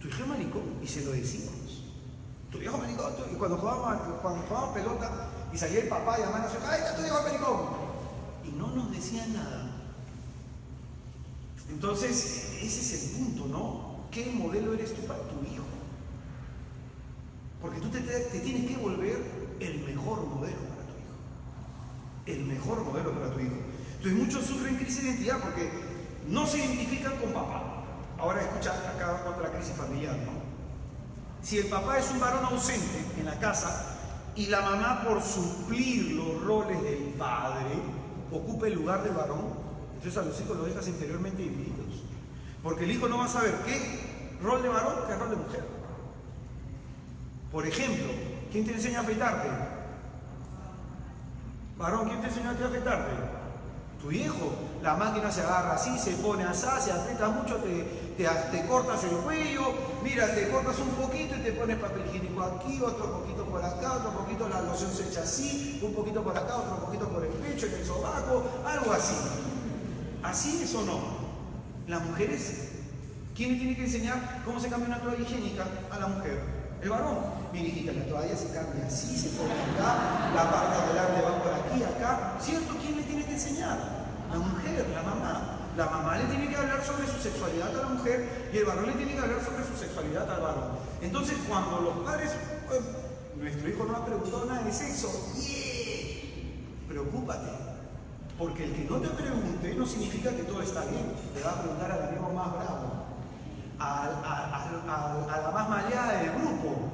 Tu hija es maricón, y se lo decíamos. Tu viejo maricón, y cuando jugábamos pelota y salía el papá y la mamá, ¡ay, está tu viejo maricón! Y no nos decían nada. Entonces, ese es el punto, ¿no? ¿Qué modelo eres tú para tu hijo? Porque tú te tienes que volver el mejor modelo para tu hijo. El mejor modelo para tu hijo. Entonces, muchos sufren crisis de identidad porque no se identifican con papá. Ahora escucha acá otra crisis familiar, ¿no? Si el papá es un varón ausente en la casa y la mamá, por suplir los roles del padre, ocupa el lugar del varón, entonces a los hijos los dejas interiormente divididos. Porque el hijo no va a saber qué rol de varón, qué rol de mujer. Por ejemplo, ¿quién te enseña a afeitarte? Varón, ¿quién te enseñó a ti a afeitarte? Tu viejo. La máquina se agarra así, se pone así, se aprieta mucho, te cortas el cuello, mira, te cortas un poquito y te pones papel higiénico aquí, otro poquito por acá, otro poquito, la loción se echa así, un poquito por acá, otro poquito por el pecho, en el sobaco, algo así. ¿Así es o no? Las mujeres, ¿quién le tiene que enseñar cómo se cambia una toalla higiénica a la mujer? El varón. Mira, hijita, la toalla se cambia así, se pone acá, la parte de adelante va por aquí, acá. ¿Cierto? ¿Quién le tiene que enseñar? La mujer, la mamá. La mamá le tiene que hablar sobre su sexualidad a la mujer y el varón le tiene que hablar sobre su sexualidad al varón. Entonces, cuando los padres, nuestro hijo no ha preguntado nada de sexo, preocúpate. Porque el que no te pregunte no significa que todo está bien. Te va a preguntar al amigo más bravo, a la más maleada del grupo.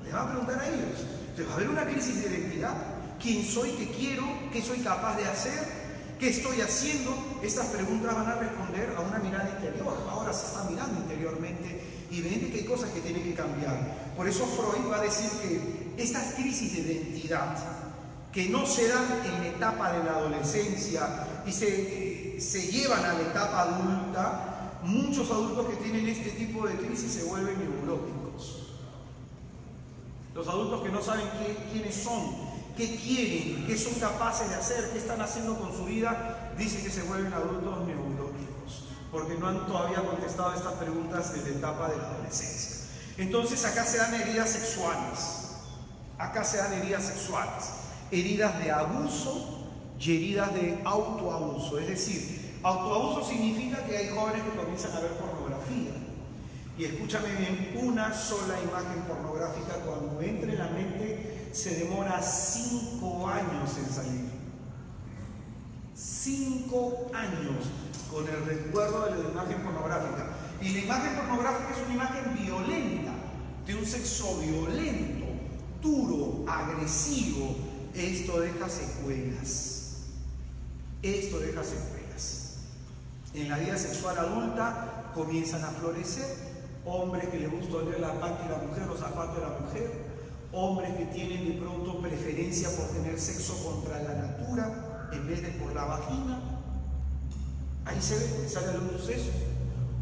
Le va a preguntar a ellos. Entonces va a haber una crisis de identidad. ¿Quién soy? ¿Qué quiero? ¿Qué soy capaz de hacer? ¿Qué estoy haciendo? Estas preguntas van a responder a una mirada interior. Ahora se está mirando interiormente y ven que hay cosas que tienen que cambiar. Por eso Freud va a decir que estas crisis de identidad que no se dan en la etapa de la adolescencia y se llevan a la etapa adulta, muchos adultos que tienen este tipo de crisis se vuelven neuróticos. Los adultos que no saben quiénes son, qué quieren, qué son capaces de hacer, qué están haciendo con su vida, dicen que se vuelven adultos neuróticos, porque no han todavía contestado estas preguntas de la etapa de la adolescencia. Entonces acá se dan heridas sexuales, heridas de abuso y heridas de autoabuso. Es decir, autoabuso significa que hay jóvenes que comienzan a ver pornografía. Y escúchame bien, una sola imagen pornográfica cuando entra en la mente se demora 5 años en salir. 5 años con el recuerdo de la imagen pornográfica. Y la imagen pornográfica es una imagen violenta, de un sexo violento, duro, agresivo. Esto deja secuelas. En la vida sexual adulta comienzan a florecer hombres que les gusta oler la pata de la mujer, los zapatos de la mujer, hombres que tienen de pronto preferencia por tener sexo contra la natura en vez de por la vagina. Ahí se ve, sale a la luz eso.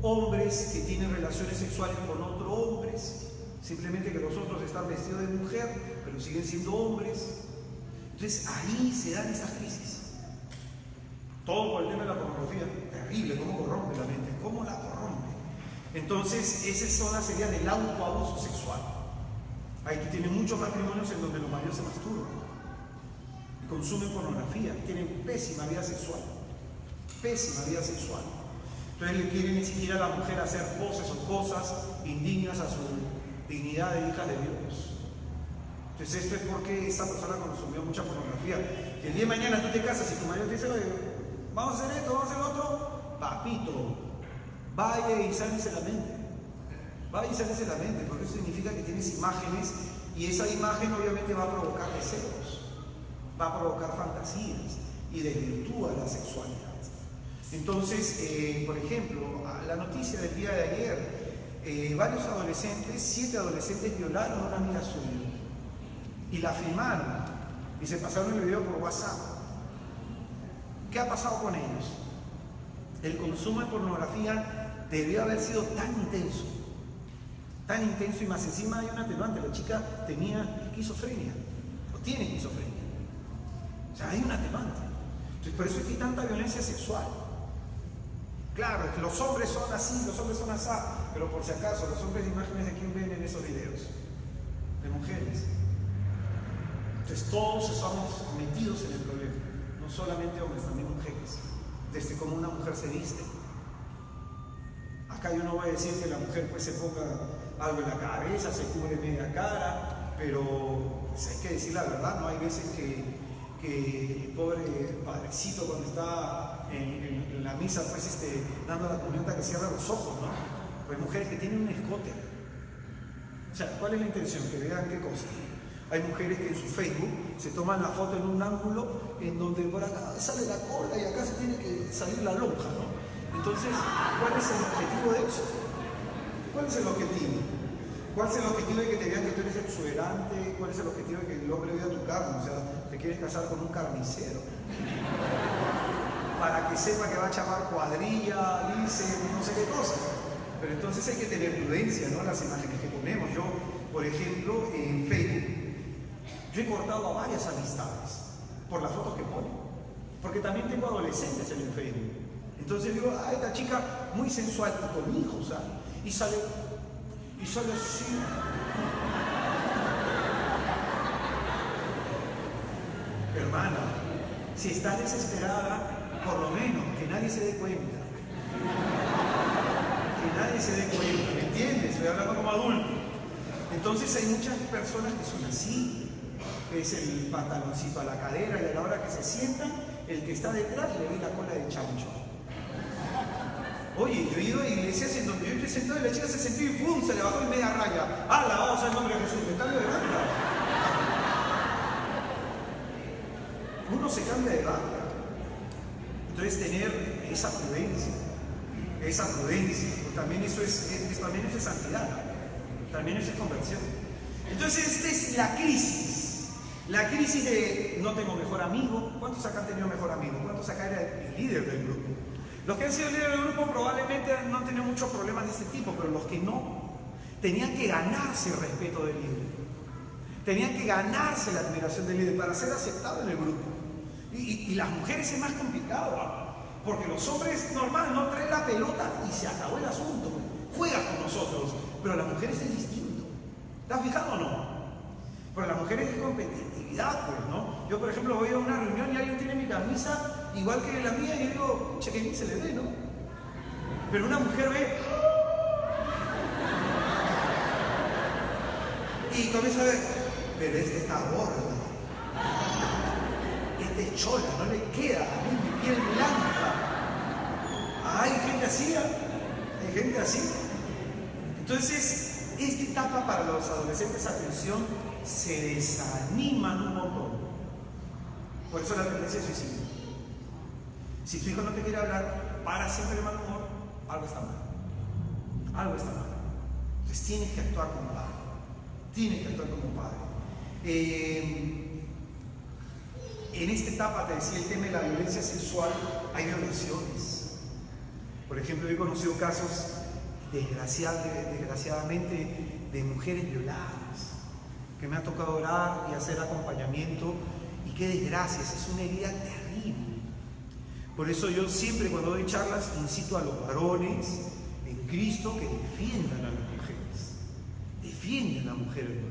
Hombres que tienen relaciones sexuales con otros hombres, simplemente que los otros están vestidos de mujer, pero siguen siendo hombres. Entonces ahí se dan estas crisis. Todo por el tema de la pornografía. Terrible, cómo corrompe la mente, cómo la corrompe. Entonces esas son las heridas del autoabuso sexual. Hay que tienen muchos matrimonios en donde los maridos se masturban y consumen pornografía y tienen pésima vida sexual. Entonces le quieren exigir a la mujer hacer poses o cosas indignas a su dignidad de hija de Dios. Entonces esto es porque esta persona consumió mucha pornografía. Que el día de mañana tú te casas y tu marido te dice, vamos a hacer esto, vamos a hacer lo otro, papito, vaya y sálvese la mente. Porque eso significa que tienes imágenes y esa imagen obviamente va a provocar deseos, va a provocar fantasías y desvirtúa la sexualidad. Entonces, por ejemplo, la noticia del día de ayer, varios adolescentes, 7 adolescentes violaron a una amiga suya y la filmaron y se pasaron el video por WhatsApp. ¿Qué ha pasado con ellos? El consumo de pornografía debió haber sido tan intenso y más encima hay un atenuante. La chica tenía esquizofrenia o tiene esquizofrenia, o sea, hay un atenuante. Entonces por eso es que hay tanta violencia sexual. Claro, es que los hombres son así, pero por si acaso, los hombres, imágenes de quién ven en esos videos, de mujeres. Entonces todos estamos metidos en el problema, no solamente hombres, también mujeres, desde cómo una mujer se viste. Acá yo no voy a decir que la mujer pues se ponga algo en la cabeza, se cubre media cara, pero pues, hay que decir la verdad, ¿no? Hay veces que el pobre padrecito cuando está en la misa pues dando la comunión que cierra los ojos, ¿no? Pues hay mujeres que tienen un escote. O sea, ¿cuál es la intención? Que vean qué cosa. Hay mujeres que en su Facebook se toman la foto en un ángulo en donde por acá sale la cola y acá se tiene que salir la lonja, ¿no? Entonces, ¿cuál es el objetivo de eso? ¿Cuál es el objetivo? ¿Cuál es el objetivo de que te vean que tú eres exuberante? ¿Cuál es el objetivo de que el hombre vea tu carne? O sea, te quieres casar con un carnicero. Para que sepa que va a chamar cuadrilla, dice, no sé qué cosa. Pero entonces hay que tener prudencia, ¿no? Las imágenes que ponemos. Yo, por ejemplo, en Facebook, yo he cortado a varias amistades por las fotos que ponen. Porque también tengo adolescentes en el Facebook. Entonces digo, esta chica muy sensual y con hijos, ¿sabes? Y sale así. Hermana, si está desesperada, por lo menos que nadie se dé cuenta. Que nadie se dé cuenta, ¿me entiendes? Estoy hablando como adulto. Entonces hay muchas personas que son así, que es el pantaloncito a la cadera y a la hora que se sientan, el que está detrás le ve la cola de chancho. Oye, yo he ido a iglesias en donde yo estoy sentado y la chica se sentó y ¡pum! Se le bajó en media raya. Vamos al nombre de Jesús, me cambio de banda. Uno se cambia de banda. Entonces tener esa prudencia, pues también eso es santidad, también eso es conversión. Entonces esta es la crisis de no tengo mejor amigo. ¿Cuántos acá han tenido mejor amigo? ¿Cuántos acá era el líder del grupo? Los que han sido líderes del grupo probablemente no han tenido muchos problemas de este tipo, pero los que no, tenían que ganarse el respeto del líder, tenían que ganarse la admiración del líder para ser aceptado en el grupo. Y las mujeres es más complicado, porque los hombres normal no traen la pelota y se acabó el asunto, juegas con nosotros, pero las mujeres es distinto. ¿Te has fijado o no? Pero las mujeres es competitividad, pues, ¿no? Yo, por ejemplo, voy a una reunión y alguien tiene mi camisa igual que la mía y yo digo, che, que bien se le ve, ¿no? Pero una mujer ve y comienza a ver, pero este está gordo. Este es chola, no le queda, a mí mi piel blanca. Hay gente así, hay gente así. Entonces, esta etapa para los adolescentes, atención, se desaniman un montón. Por eso la tendencia es suicidio. Si tu hijo no te quiere hablar, para siempre de mal humor, algo está mal. Algo está mal. Entonces tienes que actuar como padre. Tienes que actuar como padre. En esta etapa, te decía, el tema de la violencia sexual, hay violaciones. Por ejemplo, yo he conocido casos, desgraciadamente, de mujeres violadas, que me ha tocado orar y hacer acompañamiento, y qué desgracia, es una herida terrible. Por eso yo siempre cuando doy charlas incito a los varones en Cristo que defiendan a las mujeres. Defiendan a la mujer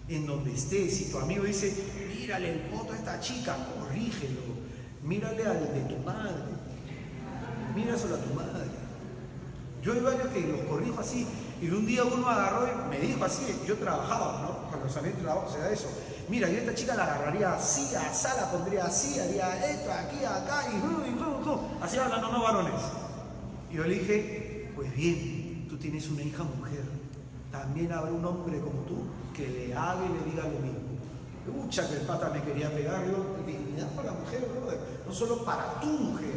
en donde esté. Si tu amigo dice, mírale el poto a esta chica, corrígelo. Mírale al de tu madre. Míraselo a tu madre. Yo hay varios que los corrijo así. Y un día uno agarró y me dijo así, yo trabajaba, ¿no? Cuando salí del trabajo se da eso. Mira, yo a esta chica la agarraría así, así, la pondría así, haría esto, aquí, acá, y así hablando, no varones. Y yo le dije, pues bien, tú tienes una hija mujer, también habrá un hombre como tú que le haga y le diga lo mismo. Mucha que el pata me quería pegar, yo, dignidad para la mujer, brother, no solo para tu mujer,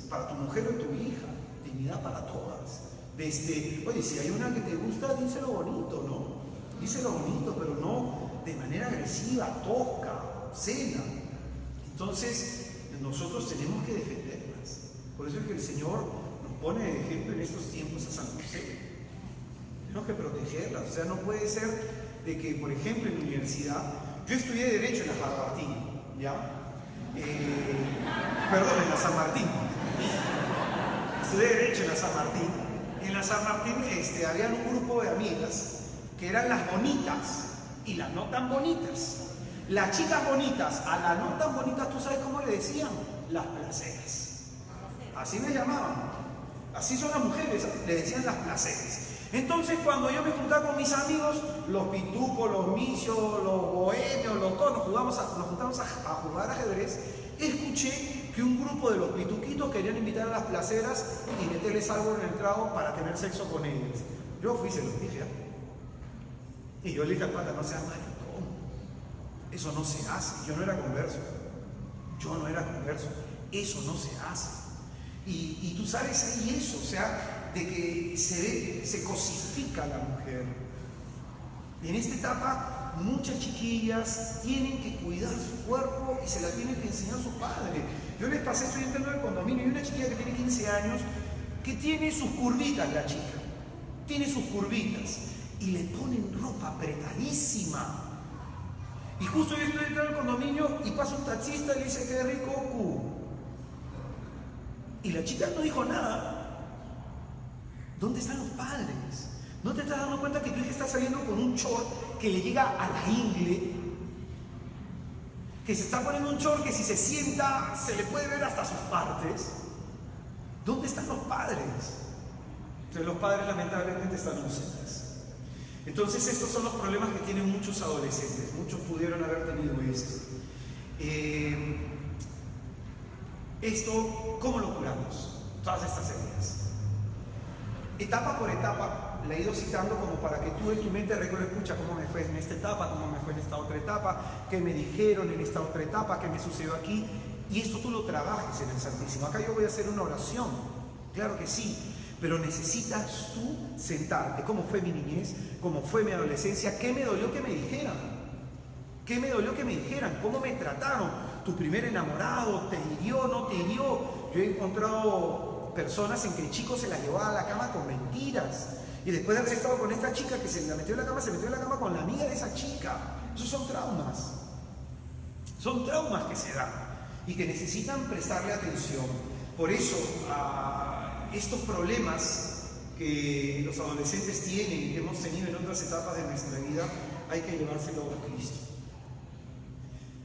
para tu mujer o tu hija, dignidad para todas. Oye, si hay una que te gusta, díselo bonito, ¿no? Díselo bonito, pero no de manera agresiva, tosca, obscena. Entonces, nosotros tenemos que defenderlas. Por eso es que el Señor nos pone de ejemplo en estos tiempos a San José. Tenemos que protegerlas. O sea, no puede ser de que, por ejemplo, en la universidad, yo estudié Derecho en la San Martín, ¿ya? Perdón, en la San Martín. Estudié Derecho en la San Martín. En la San Martín había un grupo de amigas que eran las bonitas y las no tan bonitas. Las chicas bonitas a las no tan bonitas, ¿tú sabes cómo le decían? Las placeras. Así me llamaban. Así son las mujeres, le decían las placeras. Entonces, cuando yo me juntaba con mis amigos, los pitucos, los misios, los bohemios, todos nos juntamos a jugar ajedrez, escuché que un grupo de los pituquitos querían invitar a las placeras y meterles algo en el trago para tener sexo con ellas. Yo fui y se los dije. Y yo le dije al pata, no seas maricón. Eso no se hace. Yo no era converso. Eso no se hace. Y tú sabes ahí eso, o sea, de que se cosifica a la mujer. En esta etapa, muchas chiquillas tienen que cuidar su cuerpo y se la tienen que enseñar su padre. Yo les pasé, estoy entrando al condominio, y una chiquilla que tiene 15 años, que tiene sus curvitas, la chica, tiene sus curvitas, y le ponen ropa apretadísima. Y justo yo estoy entrando al condominio y pasa un taxista y le dice, qué rico, cu. Y la chica no dijo nada. ¿Dónde están los padres? ¿No te estás dando cuenta que tu hija está saliendo con un short que le llega a la ingle? Que se está poniendo un short que si se sienta se le puede ver hasta sus partes. ¿Dónde están los padres? Entonces los padres lamentablemente están ausentes. Entonces estos son los problemas que tienen muchos adolescentes. Muchos pudieron haber tenido esto. Esto, ¿cómo lo curamos? Todas estas heridas. Etapa por etapa, la he ido citando como para que tú en tu mente recuerdes, escucha cómo me fue en esta etapa, cómo me fue en esta otra etapa, qué me dijeron en esta otra etapa, qué me sucedió aquí. Y esto tú lo trabajes en el Santísimo. Acá yo voy a hacer una oración, claro que sí, pero necesitas tú sentarte. ¿Cómo fue mi niñez? ¿Cómo fue mi adolescencia? ¿Qué me dolió que me dijeran? ¿Qué me dolió que me dijeran? ¿Cómo me trataron? ¿Tu primer enamorado te hirió, no te hirió? Yo he encontrado personas en que el chico se la llevaba a la cama con mentiras. Y después de haber estado con esta chica que se la metió en la cama, se metió en la cama con la amiga de esa chica. Esos son traumas. Son traumas que se dan y que necesitan prestarle atención. Por eso, estos problemas que los adolescentes tienen y que hemos tenido en otras etapas de nuestra vida, hay que llevárselo a Cristo.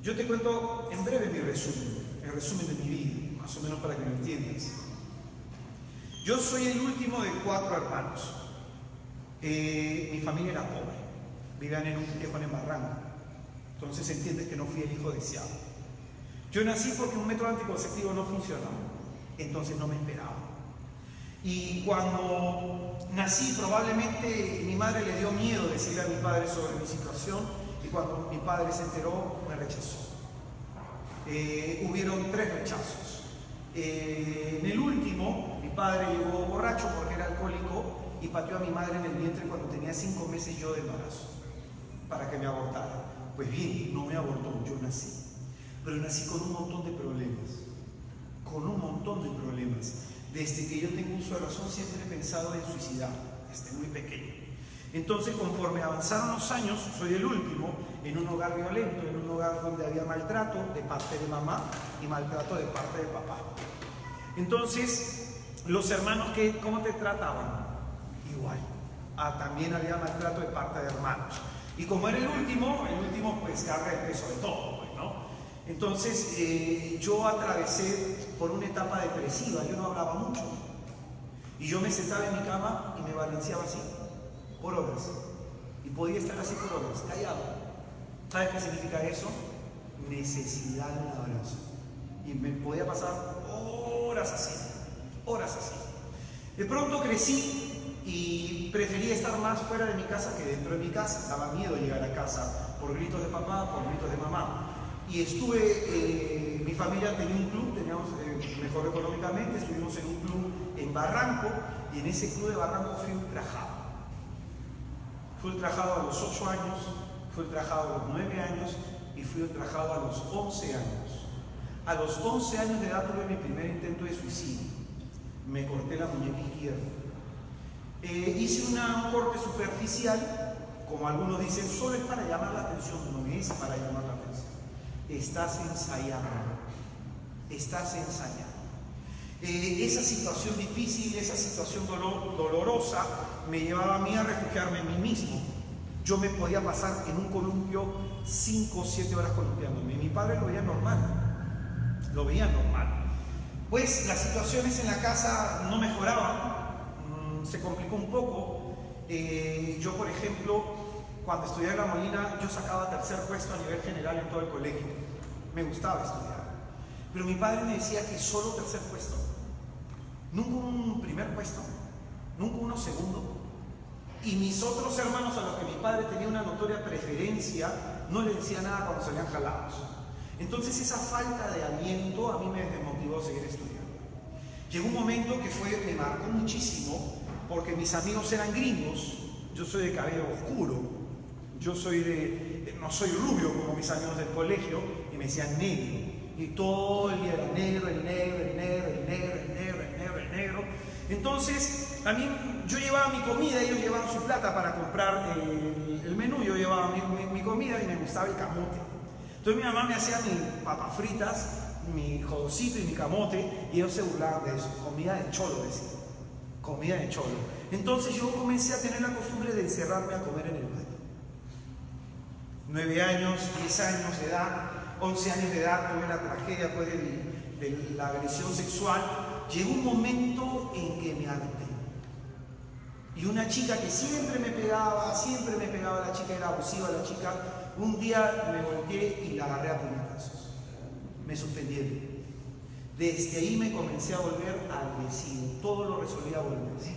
Yo te cuento en breve mi resumen, el resumen de mi vida, más o menos para que lo entiendas. Yo soy el último de 4 hermanos. Mi familia era pobre, vivían en un callejón en Barranco. Entonces entiendes que no fui el hijo deseado. Yo nací porque un método anticonceptivo no funcionaba, entonces no me esperaba. Y cuando nací, probablemente mi madre le dio miedo decirle a mi padre sobre mi situación, y cuando mi padre se enteró, me rechazó. Hubieron 3 rechazos. En el último, mi padre llegó borracho porque era alcohólico y pateó a mi madre en el vientre cuando tenía 5 meses yo de embarazo, para que me abortara. Pues bien, no me abortó, yo nací. Pero nací con un montón de problemas. Con un montón de problemas. Desde que yo tengo uso de razón siempre he pensado en suicidar, desde muy pequeño. Entonces, conforme avanzaron los años, soy el último en un hogar violento, en un hogar donde había maltrato de parte de mamá y maltrato de parte de papá. Entonces, los hermanos, ¿cómo te trataban? Igual. También había maltrato de parte de hermanos. Y como era el último pues carga el peso de todo, pues, ¿no? Entonces, yo atravesé por una etapa depresiva, yo no hablaba mucho. Y yo me sentaba en mi cama y me balanceaba así, por horas. Y podía estar así por horas, callado. ¿Sabes qué significa eso? Necesidad de un abrazo. Y me podía pasar horas así, horas así. De pronto crecí y prefería estar más fuera de mi casa que dentro de mi casa. Daba miedo llegar a casa por gritos de papá, por gritos de mamá. Y estuve, mi familia tenía un club, teníamos mejor económicamente, estuvimos en un club en Barranco, y en ese club de Barranco fui ultrajado. Fui ultrajado a los 8 años, fui ultrajado a los 9 años y fui ultrajado a los 11 años. A los 11 años de edad tuve mi primer intento de suicidio. Me corté la muñeca izquierda. Hice un corte superficial, como algunos dicen, solo es para llamar la atención. No es para llamar la atención. Estás ensayando. Estás ensayando. Esa situación difícil, esa situación dolorosa, me llevaba a mí a refugiarme en mí mismo. Yo me podía pasar en un columpio 5 o 7 horas columpiándome. Mi padre lo veía normal. Lo veía normal. Pues las situaciones en la casa no mejoraban. Se complicó un poco. Yo, por ejemplo, cuando estudié en La Molina, yo sacaba 3er puesto a nivel general en todo el colegio. Me gustaba estudiar. Pero mi padre me decía que solo 3er puesto. Nunca un primer puesto, nunca uno segundo. Y mis otros hermanos, a los que mi padre tenía una notoria preferencia, no le decía nada cuando salían jalados. Entonces esa falta de aliento a mí me desmotivó a seguir estudiando. Llegó un momento que me marcó muchísimo, porque mis amigos eran gringos, yo soy de cabello oscuro, Yo no soy rubio como mis amigos del colegio, y me decían negro. Y todo el día era negro, el negro, el negro, el negro, el negro, el negro, el negro. Entonces, a mí, yo llevaba mi comida, ellos llevaban su plata para comprar el menú, yo llevaba mi comida y me gustaba el camote. Entonces mi mamá me hacía mis papas fritas, mi jodocito y mi camote, y ellos se burlaban de eso. Comida de cholo, decía. Comida de cholo. Entonces yo comencé a tener la costumbre de encerrarme a comer en el baño. 9 años, 10 años de edad, 11 años de edad, tuve la tragedia pues, de la agresión sexual. Llegó un momento en que me harté. Y una chica que siempre me pegaba, la chica era abusiva, la chica, un día me volteé y la agarré a puñetazos. Me suspendieron. Desde ahí me comencé a volver agresivo, todo lo resolvía volverse.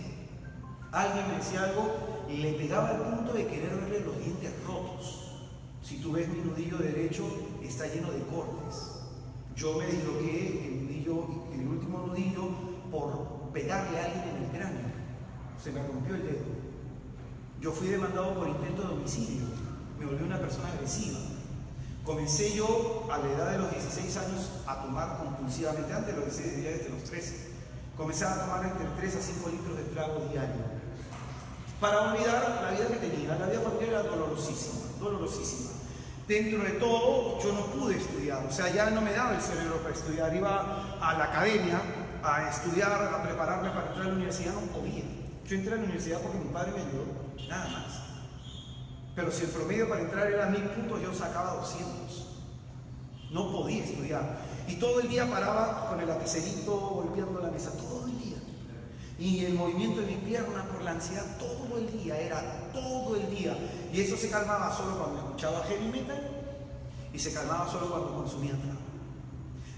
Alguien me decía algo y le pegaba al punto de querer verle los dientes rotos. Si tú ves mi nudillo derecho, está lleno de cortes. Yo me disloqué el último nudillo por pegarle a alguien en el cráneo. Se me rompió el dedo. Yo fui demandado por intento de homicidio. Me volví una persona agresiva. Comencé yo a la edad de los 16 años a tomar compulsivamente, antes de los 16, desde los 13. Comencé a tomar entre 3 a 5 litros de trago diario. Para olvidar la vida que tenía. La vida familiar era dolorosísima, dolorosísima. Dentro de todo, yo no pude estudiar, o sea, ya no me daba el cerebro para estudiar. Iba a la academia a estudiar, a prepararme para entrar a la universidad, no podía. Yo entré a la universidad porque mi padre me ayudó, nada más. Pero si el promedio para entrar era 1000 puntos, yo sacaba 200. No podía estudiar. Y todo el día paraba con el lapicerito golpeando la mesa, todo el día. Y el movimiento de mis piernas por la ansiedad, todo el día, era todo el día. Y eso se calmaba solo cuando escuchaba heavy metal y se calmaba solo cuando consumía trago.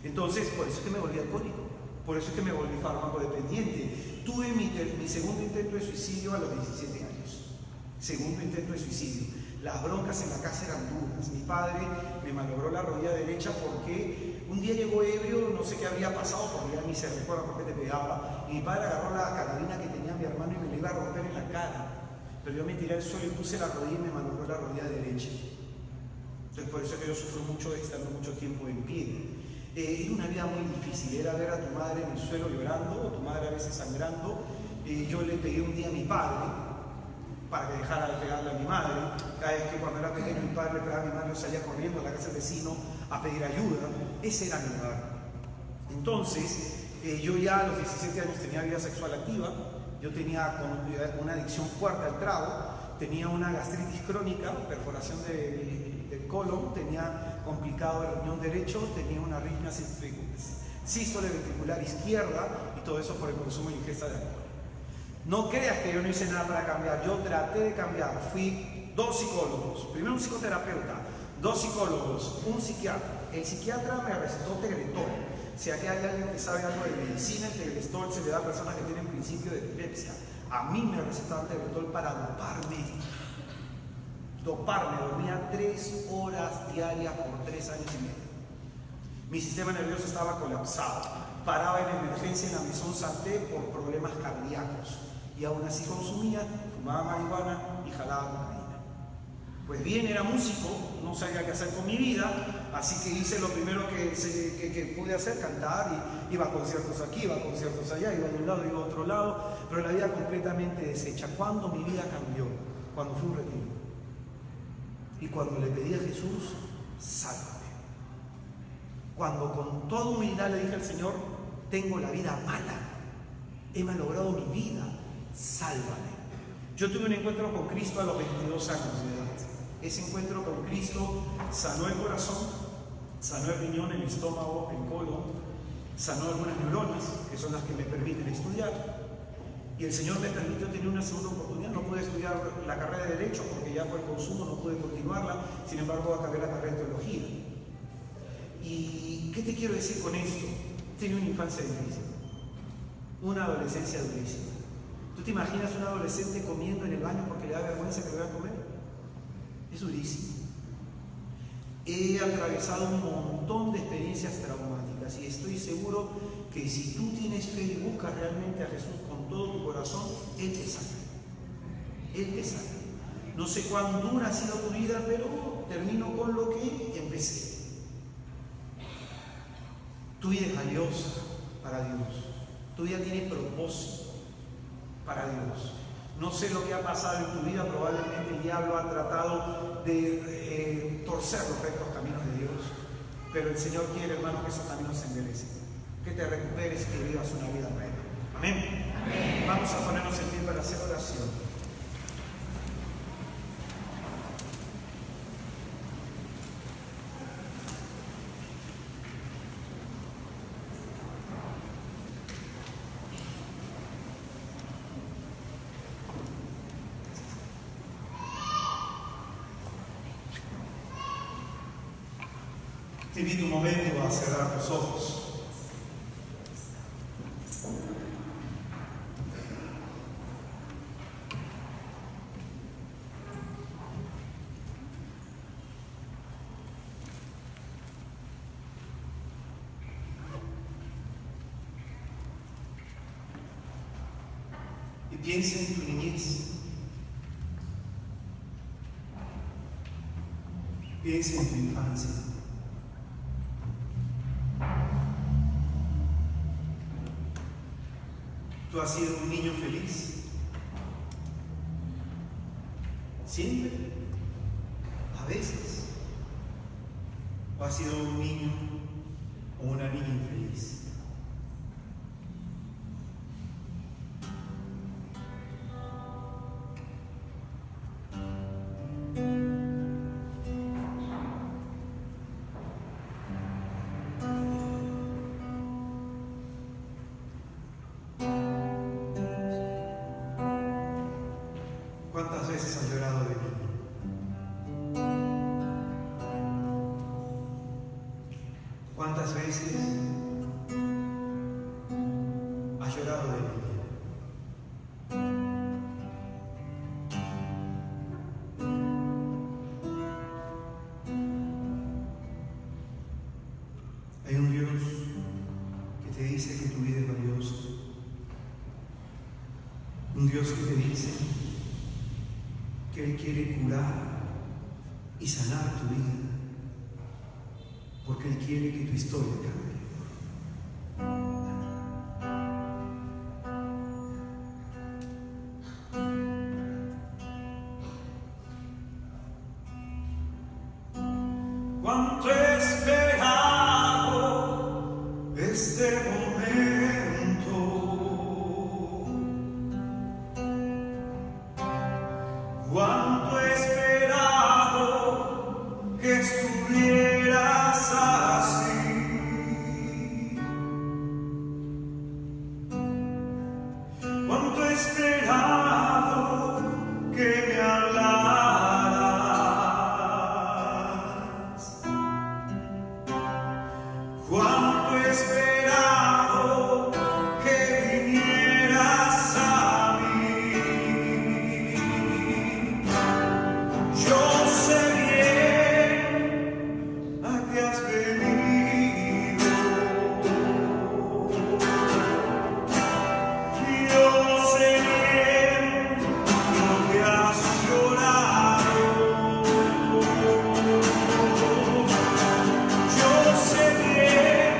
Entonces, por eso es que me volví alcohólico, por eso es que me volví farmacodependiente. Tuve mi segundo intento de suicidio a los 17 años. Segundo intento de suicidio. Las broncas en la casa eran duras. Mi padre me malogró la rodilla derecha porque un día llegó ebrio, no sé qué había pasado, porque ya ni se recuerda por qué te pegaba. Y mi padre agarró la carabina que tenía mi hermano y me la iba a romper en la cara. Pero yo me tiré al suelo y puse la rodilla y me malogró la rodilla derecha. Entonces por eso es que yo sufro mucho estando mucho tiempo en pie. Era una vida muy difícil, era ver a tu madre en el suelo llorando, o tu madre a veces sangrando. Yo le pegué un día a mi padre para que dejara de pegarle a mi madre. Cada vez que cuando era pequeño mi padre le pegaba a mi madre, yo salía corriendo a la casa del vecino a pedir ayuda. Ese era mi lugar. Entonces, yo ya a los 17 años tenía vida sexual activa, yo tenía una adicción fuerte al trago, tenía una gastritis crónica, perforación del colon, tenía complicado el riñón derecho, tenía una arritmia sístole ventricular izquierda, y todo eso por el consumo y ingesta de alcohol. No creas que yo no hice nada para cambiar, yo traté de cambiar. Fui 2 psicólogos, primero un psicoterapeuta, 2 psicólogos, un psiquiatra. El psiquiatra me recetó Tegretol. Si aquí hay alguien que sabe algo de medicina, el Tegretol se le da a personas que tienen principio de epilepsia. A mí me recetaban Tegretol para doparme. Dormía 3 horas diarias por 3 años y medio. Mi sistema nervioso estaba colapsado. Paraba en emergencia en la Maison Santé por problemas cardíacos. Y aún así consumía, fumaba marihuana y jalaba cocaína. Pues bien, era músico, no sabía qué hacer con mi vida, así que hice lo primero que pude hacer, cantar, y iba a conciertos aquí, iba a conciertos allá, iba de un lado, iba a otro lado, pero la vida completamente deshecha. ¿Cuándo mi vida cambió? Cuando fui a un retiro. Y cuando le pedí a Jesús, sálvame. Cuando con toda humildad le dije al Señor, tengo la vida mala, he malogrado mi vida, sálvame. Yo tuve un encuentro con Cristo a los 22 años de edad. Ese encuentro con Cristo sanó el corazón, sanó el riñón, el estómago, el colon, sanó algunas neuronas, que son las que me permiten estudiar. Y el Señor me permitió tener una segunda oportunidad. No pude estudiar la carrera de Derecho porque ya por el consumo no pude continuarla. Sin embargo, acabé la carrera de Teología. ¿Y qué te quiero decir con esto? Tenía una infancia difícil, una adolescencia durísima. ¿Tú te imaginas un adolescente comiendo en el baño porque le da vergüenza que le vaya a comer? Es durísimo. He atravesado un montón de experiencias traumáticas y estoy seguro que si tú tienes fe y buscas realmente a Jesús con todo tu corazón, Él te sana. Él te sana. No sé cuán dura ha sido tu vida, pero termino con lo que empecé. Tu vida es valiosa para Dios. Tu vida tiene propósito para Dios. No sé lo que ha pasado en tu vida, probablemente el diablo ha tratado de torcer los rectos caminos de Dios, pero el Señor quiere, hermano, que esos caminos se enderecen, que te recuperes y que vivas una vida nueva. Amén. Amén. Vamos a ponernos en pie para hacer oración. Te invito un momento a cerrar tus ojos. Y piensa en tu niñez. Piensa en tu infancia. ¿Tú has sido un niño feliz? ¿Siempre? ¿A veces? ¿O has sido un niño o una niña infeliz? ¿Cuántas veces has llorado de niño? ¿Cuántas veces has llorado de niño? Hay un Dios que te dice que tu vida es valiosa. Un Dios que te dice que Él quiere curar y sanar tu vida, porque Él quiere que tu historia cambie. Cuánto he esperado este momento. Cuánto he esperado que estuvieras así. Cuánto he esperado que me hablaras. Cuánto he esperado que vinieras a mí. Yo sé bien a qué has venido. Yo sé bien lo que has llorado. Yo sé bien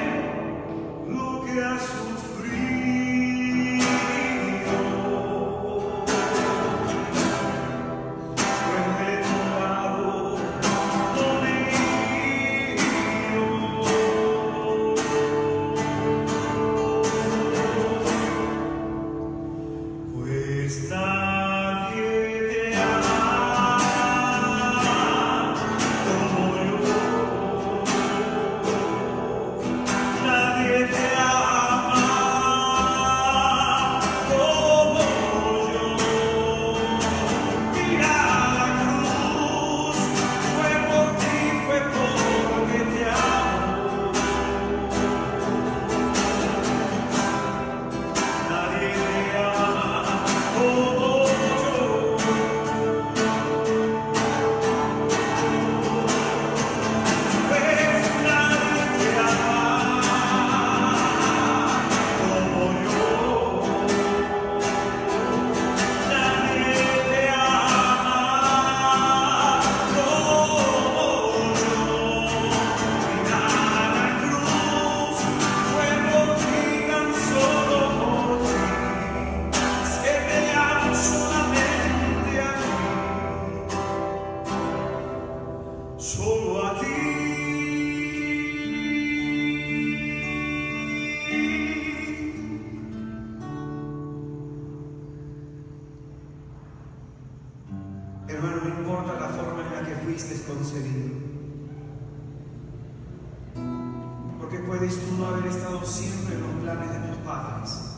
Puedes tú no haber estado siempre en los planes de tus padres,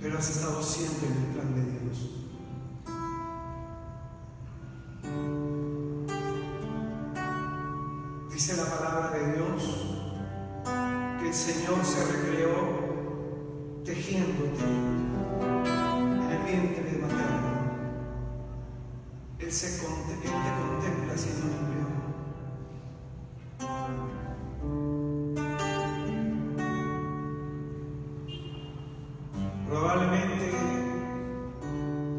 pero has estado siempre en el plan de Dios. Dice la palabra de Dios que el Señor se recreó tejiéndote en el vientre materno. Él te contempla siendo un embrión. Probablemente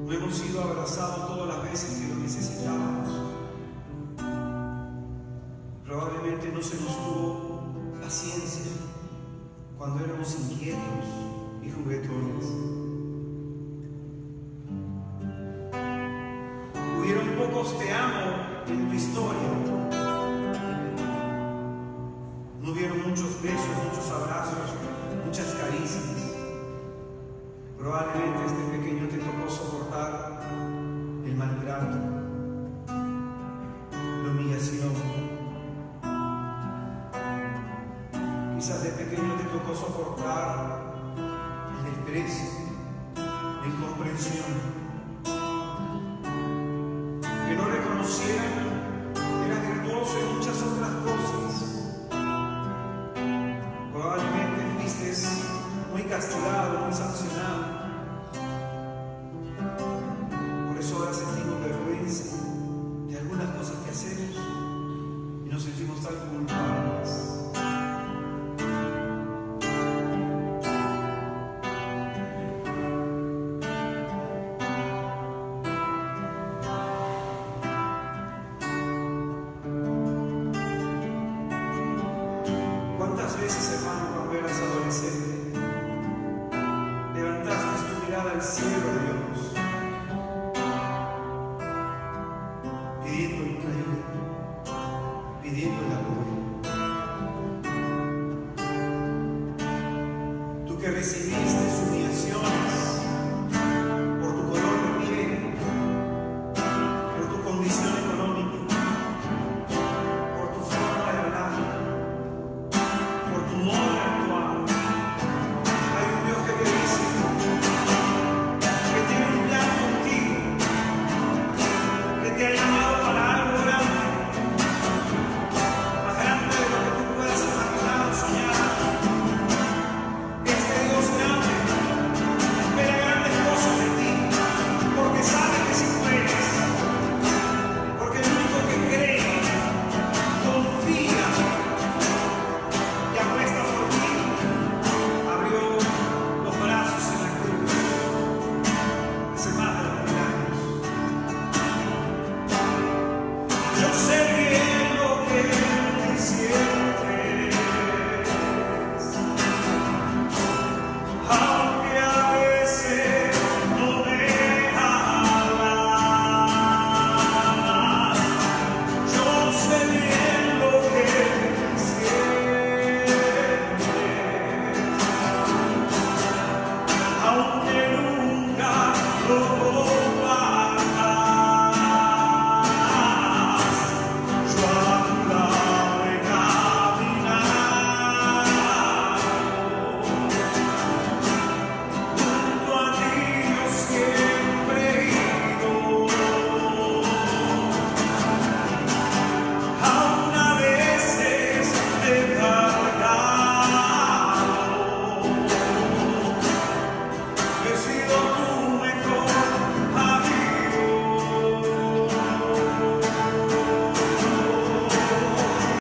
no hemos sido abrazados todas las veces que lo necesitábamos. Probablemente no se nos tuvo paciencia cuando éramos inquietos y juguetones. Hubieron pocos te amo en tu historia. No hubieron muchos besos, muchos abrazos, muchas caricias. Probablemente este pequeño te tocó soportar el maltrato, la humillación. Quizás de pequeño te tocó soportar el desprecio, la incomprensión. Que no reconocieran que eras virtuoso en muchas otras cosas. Probablemente fuiste muy castigado, muy sancionado. Por eso ahora sentimos vergüenza de algunas cosas que hacemos y nos sentimos tan culpables. ¿Cuántas veces, hermano, cuando eras adolescente, levantaste tu mirada al cielo de Dios, pidiendo una ayuda, pidiendo el apoyo? Tú que recibiste